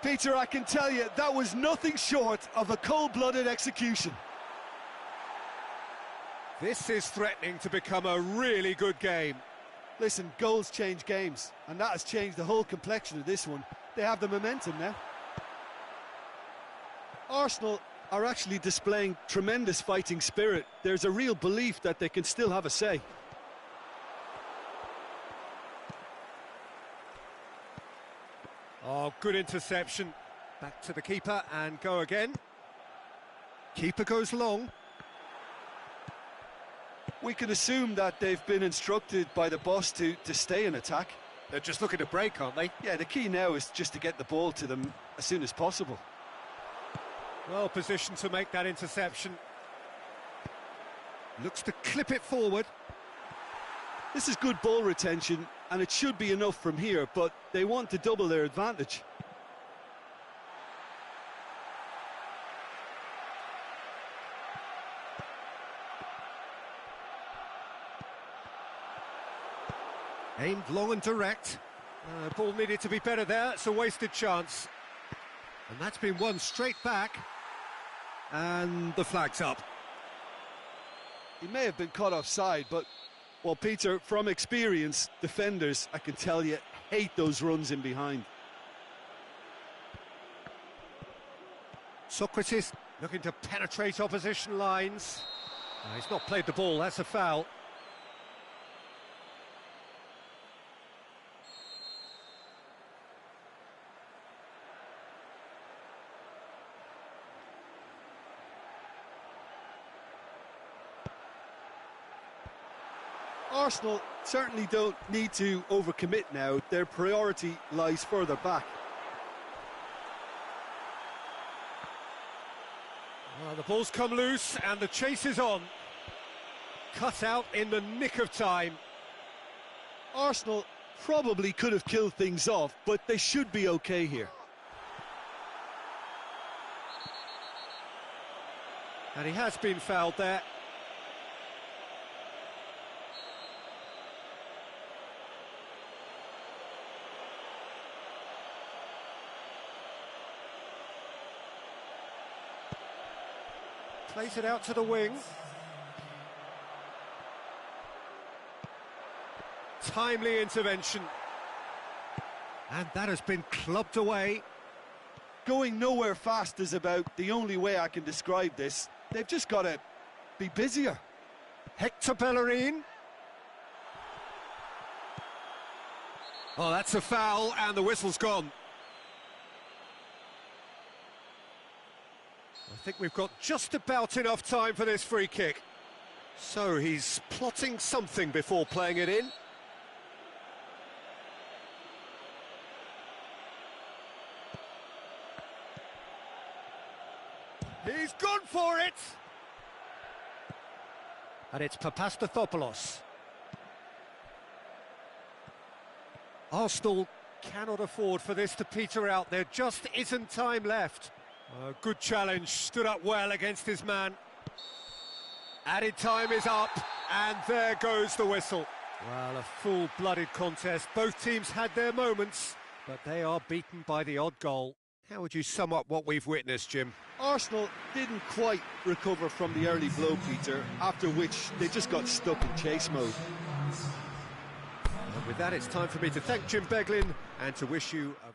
Peter, I can tell you, that was nothing short of a cold-blooded execution. This is threatening to become a really good game. Listen, goals change games, and that has changed the whole complexion of this one. They have the momentum now. Arsenal are actually displaying tremendous fighting spirit. There's a real belief that they can still have a say. Oh, good interception. Back to the keeper and go again. Keeper goes long. We can assume that they've been instructed by the boss to stay in attack. They're just looking to break, aren't they? Yeah, the key now is just to get the ball to them as soon as possible. Well positioned to make that interception. Looks to clip it forward. This is good ball retention, and it should be enough from here, but they want to double their advantage. Aimed long and direct. Ball needed to be better there. It's a wasted chance. And that's been won straight back. And the flag's up. He may have been caught offside, but, well, Peter, from experience, defenders, I can tell you, hate those runs in behind. Socrates looking to penetrate opposition lines. He's not played the ball, that's a foul. Arsenal certainly don't need to overcommit now. Their priority lies further back. Well, the ball's come loose and the chase is on. Cut out in the nick of time. Arsenal probably could have killed things off, but they should be okay here. And he has been fouled there. Plays it out to the wing. timely intervention. And that has been clubbed away. Going nowhere fast is about the only way I can describe this. They've just got to be busier. Hector Bellerin. Oh, that's a foul, and the whistle's gone. I think we've got just about enough time for this free kick. So he's plotting something before playing it in. He's gone for it! And it's Papastathopoulos. Arsenal cannot afford for this to peter out. There just isn't time left. Good challenge, stood up well against his man. Added time is up, and there goes the whistle. Well, a full-blooded contest. Both teams had their moments, but they are beaten by the odd goal. How would you sum up what we've witnessed, Jim? Arsenal didn't quite recover from the early blow, Peter, after which they just got stuck in chase mode. And with that, it's time for me to thank Jim Beglin and to wish you a...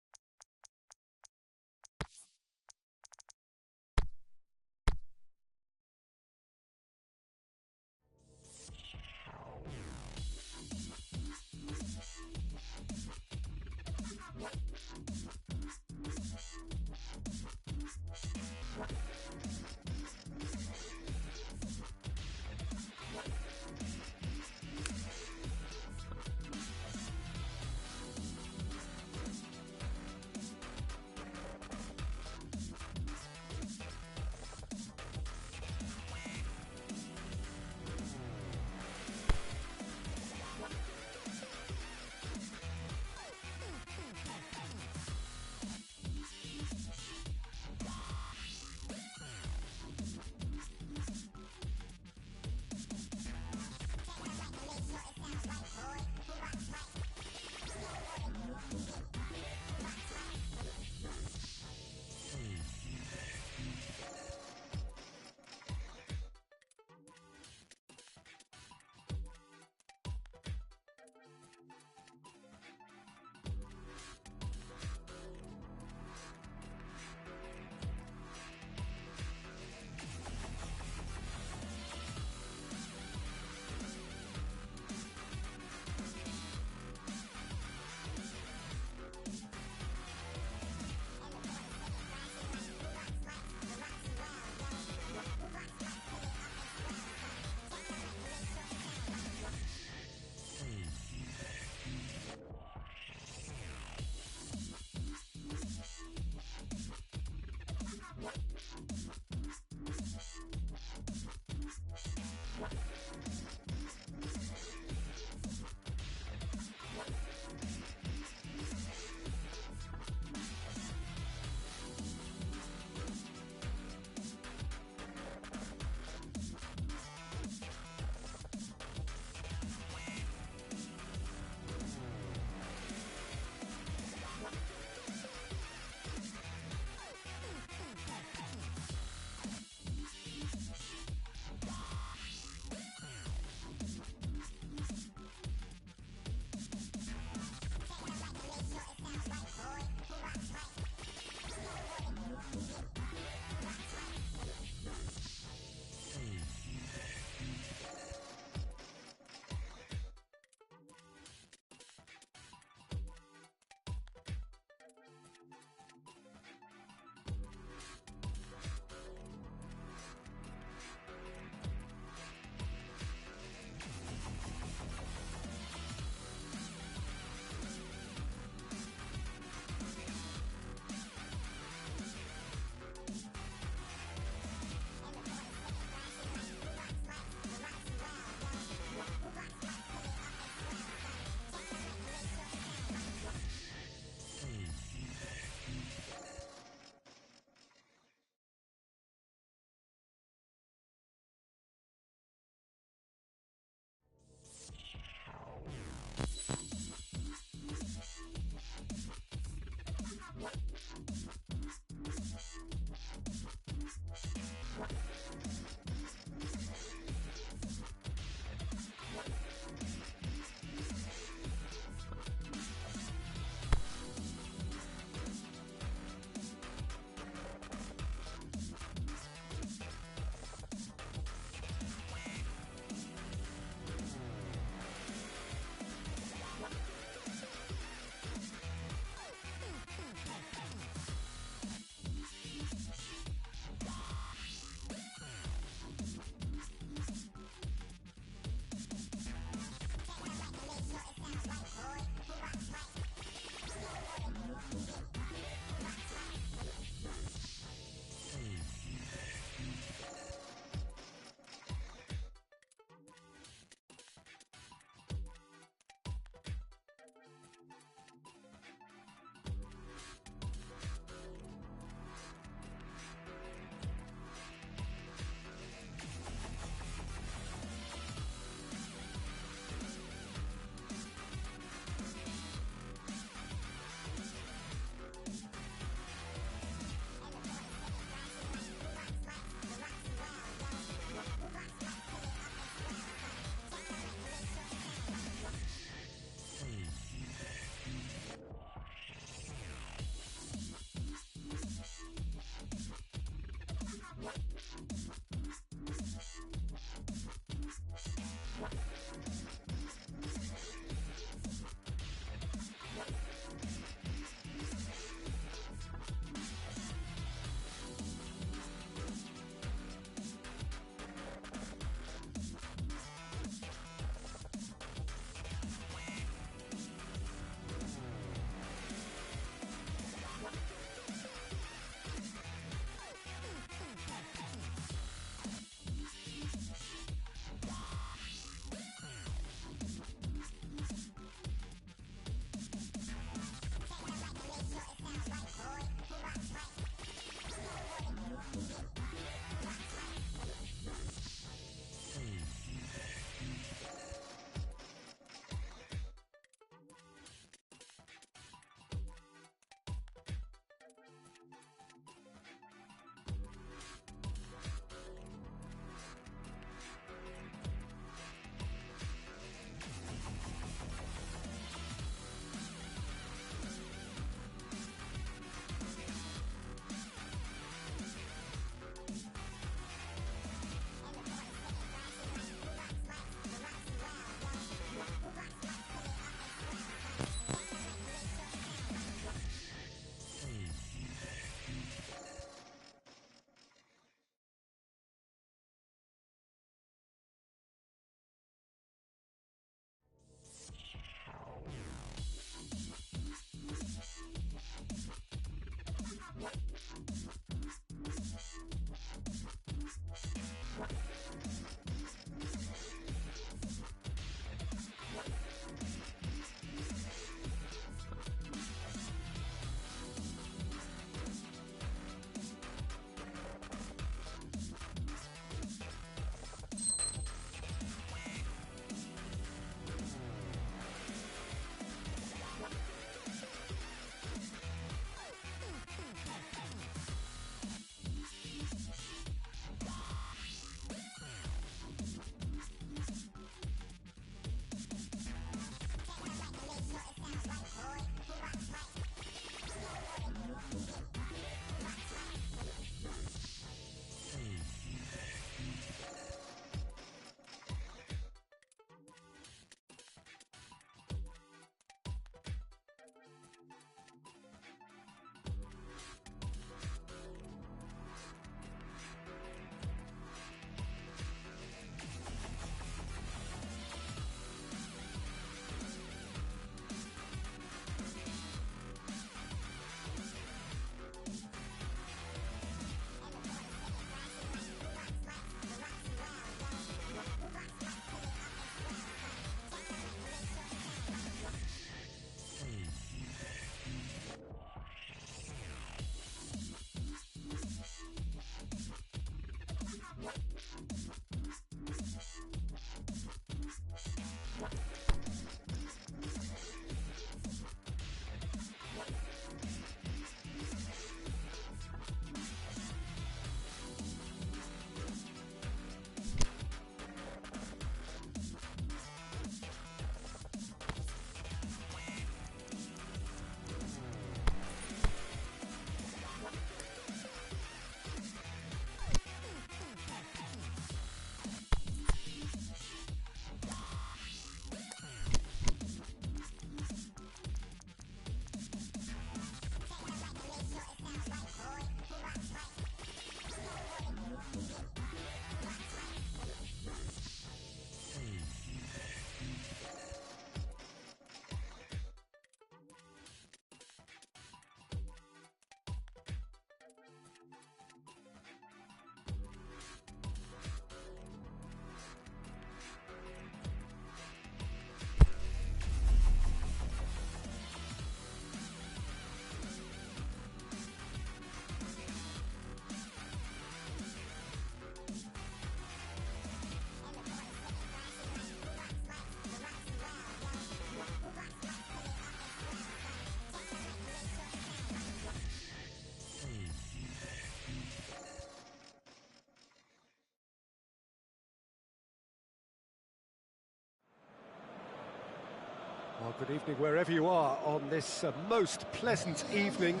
Well, good evening wherever you are on this most pleasant evening.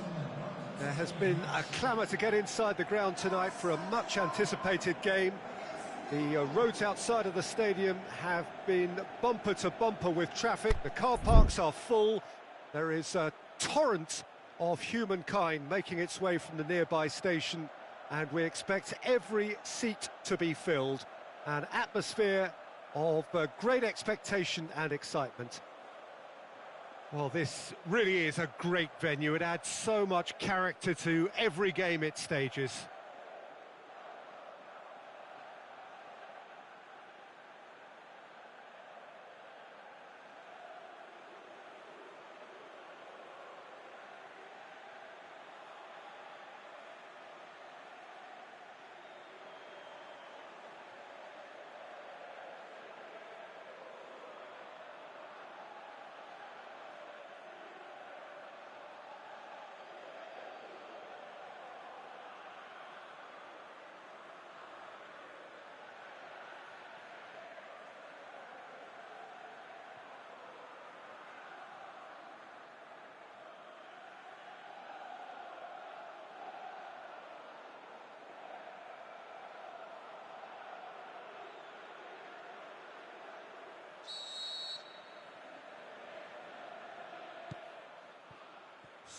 There has been a clamour to get inside the ground tonight for a much-anticipated game. The roads outside of the stadium have been bumper to bumper with traffic. The car parks are full. There is a torrent of humankind making its way from the nearby station, and we expect every seat to be filled. An atmosphere of great expectation and excitement. Well, this really is a great venue. It adds so much character to every game it stages.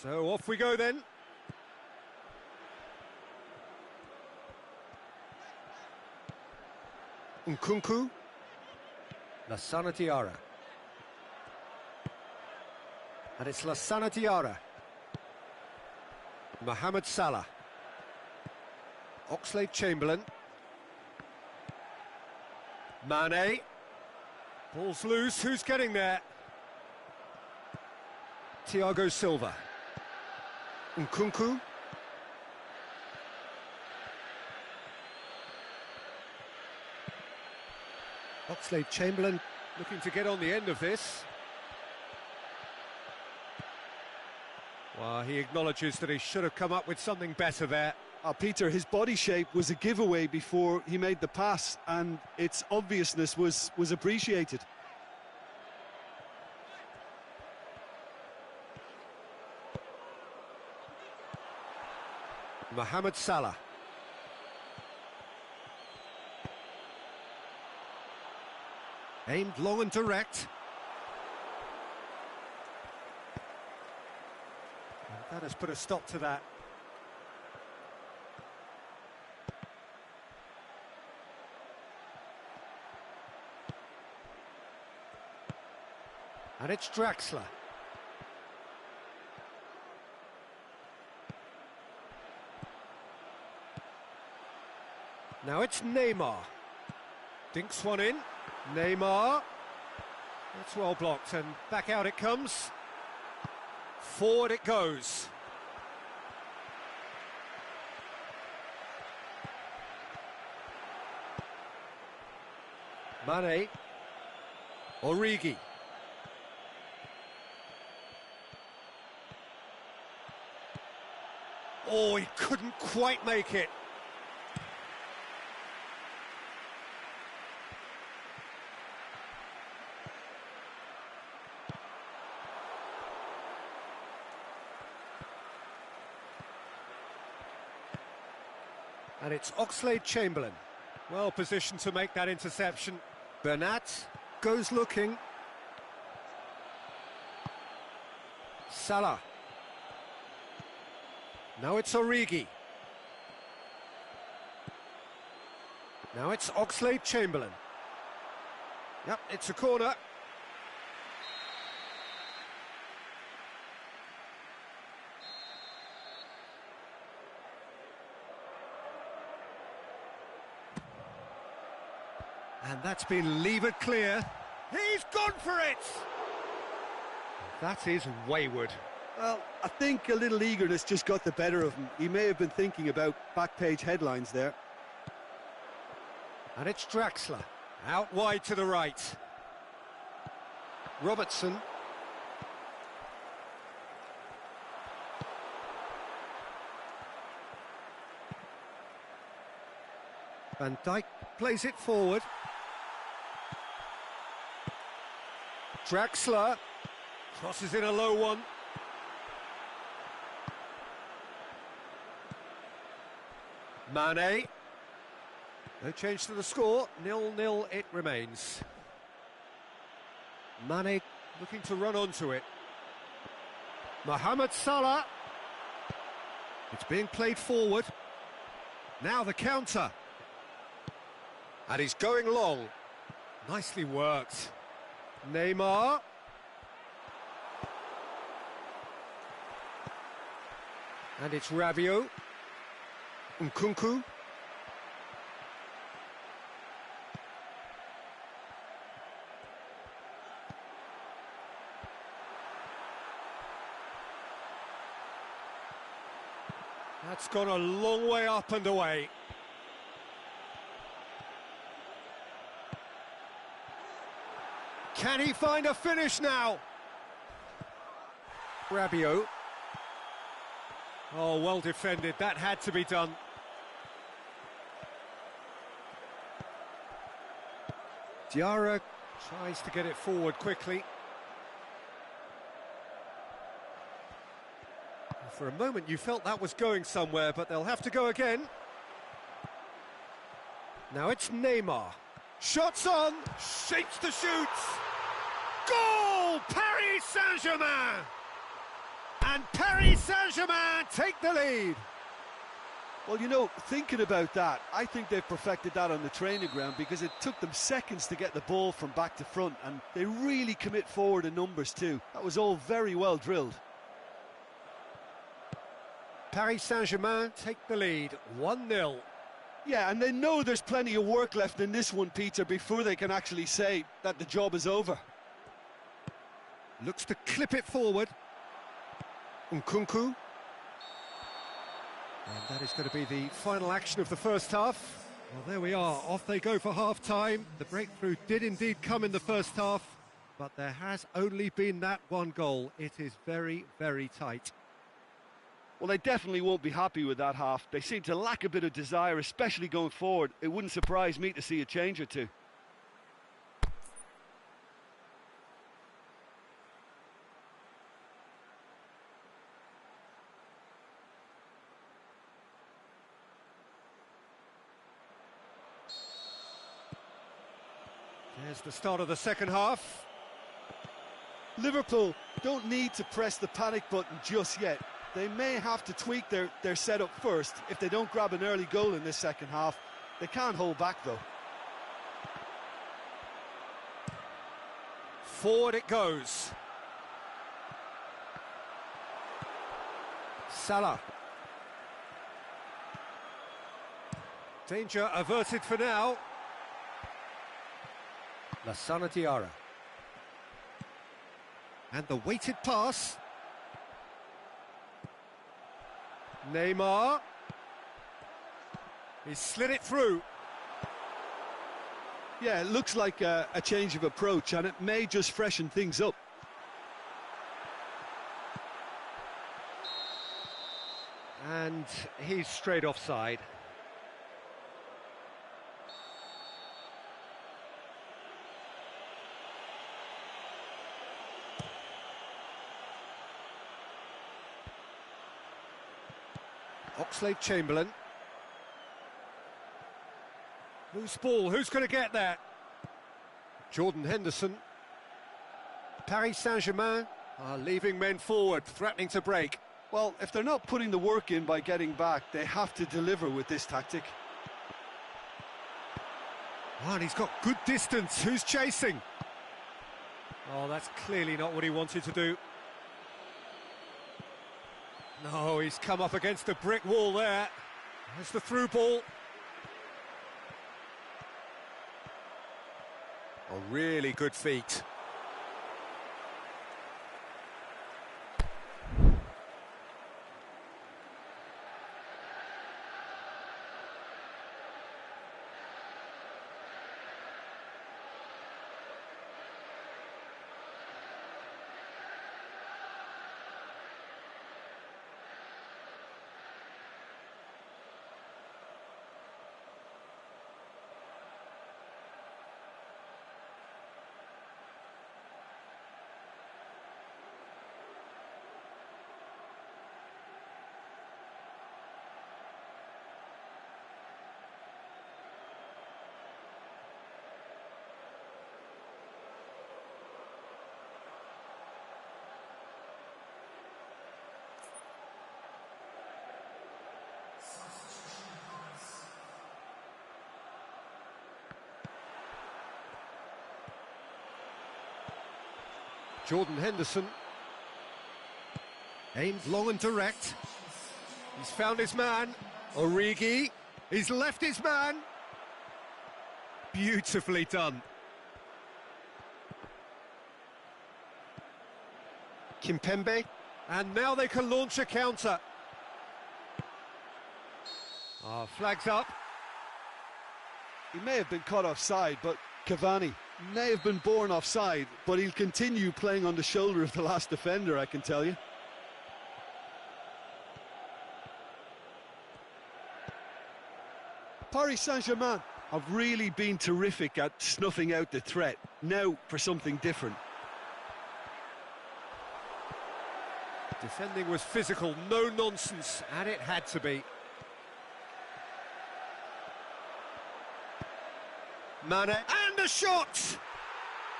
So off we go then. Nkunku. Lassana Diarra. And it's Lassana Diarra. Mohamed Salah. Oxlade-Chamberlain. Mane. Ball's loose, who's getting there? Thiago Silva. Nkunku. Oxlade-Chamberlain looking to get on the end of this. Well, he acknowledges that he should have come up with something better there. Peter, his body shape was a giveaway before he made the pass, and its obviousness was appreciated. Mohamed Salah. Aimed long and direct. And that has put a stop to that. And it's Draxler. Now it's Neymar. Dinks one in. Neymar. That's well blocked, and back out it comes. Forward it goes. Mane. Origi. Oh, he couldn't quite make it. And it's Oxlade-Chamberlain. Well positioned to make that interception. Bernat goes looking. Salah. Now it's Origi. Now it's Oxlade-Chamberlain. Yep, it's a corner. And that's been levered clear. He's gone for it! That is wayward. Well, I think a little eagerness just got the better of him. He may have been thinking about back-page headlines there. And it's Draxler. Out wide to the right. Robertson. Van Dijk plays it forward. Draxler. Crosses in a low one. Mane. No change to the score, 0-0 it remains. Mane looking to run onto it. Mohamed Salah. It's being played forward. Now the counter. And he's going long. Nicely worked. Neymar. And it's Rabiot. Nkunku. That's gone a long way up and away. Can he find a finish now? Rabiot. Oh, well defended. That had to be done. Diarra tries to get it forward quickly. For a moment you felt that was going somewhere, but they'll have to go again. Now it's Neymar. Shots on, shapes to shoot. Goal! Paris Saint-Germain! And Paris Saint-Germain take the lead. Well, you know, thinking about that, I think they've perfected that on the training ground, because it took them seconds to get the ball from back to front, and they really commit forward in numbers too. That was all very well drilled. Paris Saint-Germain take the lead, 1-0. Yeah, and they know there's plenty of work left in this one, Peter, before they can actually say that the job is over. Looks to clip it forward. Nkunku. And that is going to be the final action of the first half. Well, there we are, off they go for half-time. The breakthrough did indeed come in the first half, but there has only been that one goal. It is very, very tight. Well, they definitely won't be happy with that half. They seem to lack a bit of desire, especially going forward. It wouldn't surprise me to see a change or two. There's the start of the second half. Liverpool don't need to press the panic button just yet. They may have to tweak their setup first. If they don't grab an early goal in this second half, they can't hold back though. Forward it goes. Salah. Danger averted for now. Lassana Diarra. And the weighted pass. Neymar. He slid it through. Yeah, it looks like a change of approach, and it may just freshen things up. And he's straight offside. Oxlade-Chamberlain. Loose ball, who's going to get that? Jordan Henderson. Paris Saint-Germain are leaving men forward, threatening to break. Well, if they're not putting the work in by getting back, they have to deliver with this tactic. Oh, and he's got good distance. Who's chasing? Oh, that's clearly not what he wanted to do. No, he's come up against a brick wall there. There's the through ball. A really good feat. Jordan Henderson. Aimed long and direct. He's found his man. Origi. He's left his man. Beautifully done. Kimpembe. And now they can launch a counter. Flags up. He may have been caught offside, but Cavani may have been born offside, but he'll continue playing on the shoulder of the last defender, I can tell you. Paris Saint-Germain have really been terrific at snuffing out the threat. Now for something different. Defending was physical, no nonsense, and it had to be. Mane, and a shot!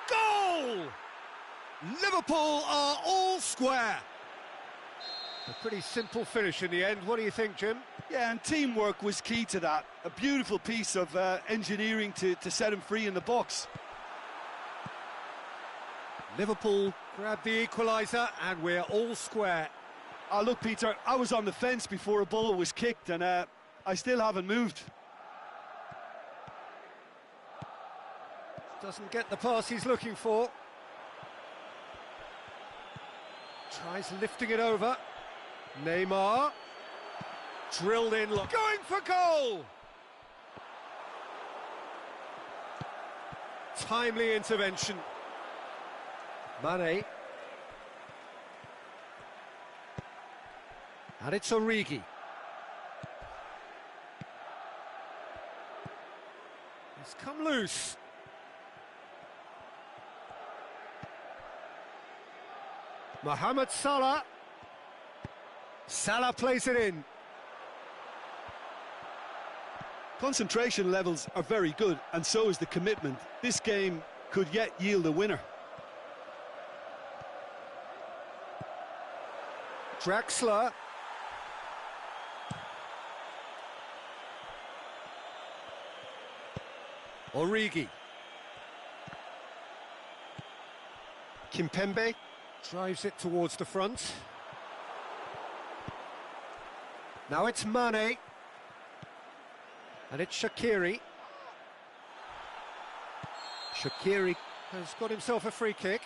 Goal! Liverpool are all square. A pretty simple finish in the end. What do you think, Jim? Yeah, and teamwork was key to that. A beautiful piece of engineering to set him free in the box. Liverpool grab the equaliser, and we're all square. Oh, look, Peter, I was on the fence before a ball was kicked, and I still haven't moved. Doesn't get the pass he's looking for. Tries lifting it over. Neymar. Drilled in, going for goal! Timely intervention. Mane. And it's Origi. He's come loose. Mohamed Salah. Salah plays it in. Concentration levels are very good, and so is the commitment. This game could yet yield a winner. Draxler. Origi. Kimpembe drives it towards the front. Now it's Mane. And it's Shaqiri. Shaqiri has got himself a free kick.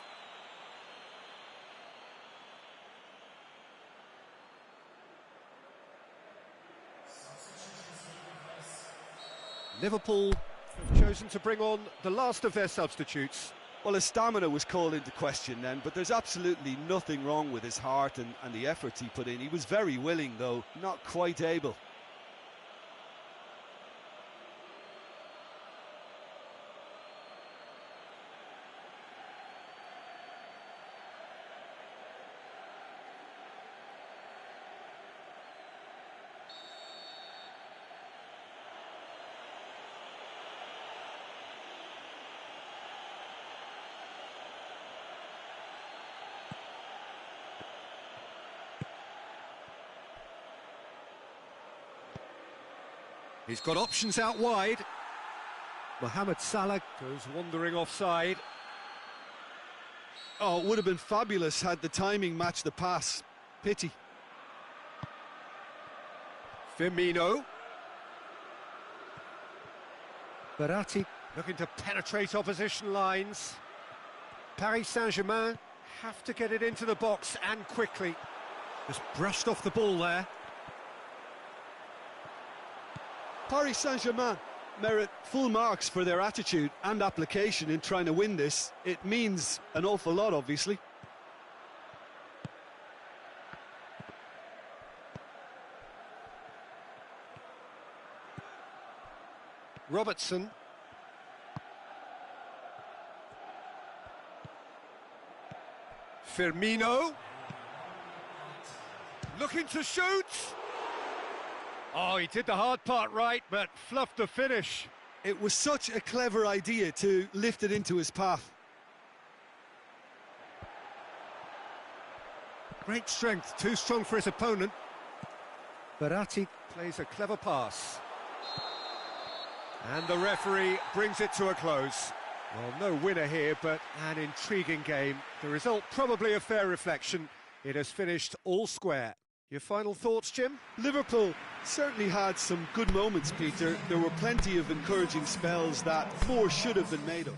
Liverpool have chosen to bring on the last of their substitutes. Well, his stamina was called into question then, but there's absolutely nothing wrong with his heart and the efforts he put in. He was very willing, though, not quite able. He's got options out wide. Mohamed Salah goes wandering offside. Oh, it would have been fabulous had the timing matched the pass. Pity. Firmino. Verratti looking to penetrate opposition lines. Paris Saint-Germain have to get it into the box, and quickly. Just brushed off the ball there. Paris Saint-Germain merit full marks for their attitude and application in trying to win this. It means an awful lot, obviously. Robertson. Firmino. Looking to shoot. Oh, he did the hard part right, but fluffed the finish. It was such a clever idea to lift it into his path. Great strength, too strong for his opponent. Verratti plays a clever pass. And the referee brings it to a close. Well, no winner here, but an intriguing game. The result probably a fair reflection. It has finished all square. Your final thoughts, Jim? Liverpool certainly had some good moments, Peter. There were plenty of encouraging spells that more should have been made of.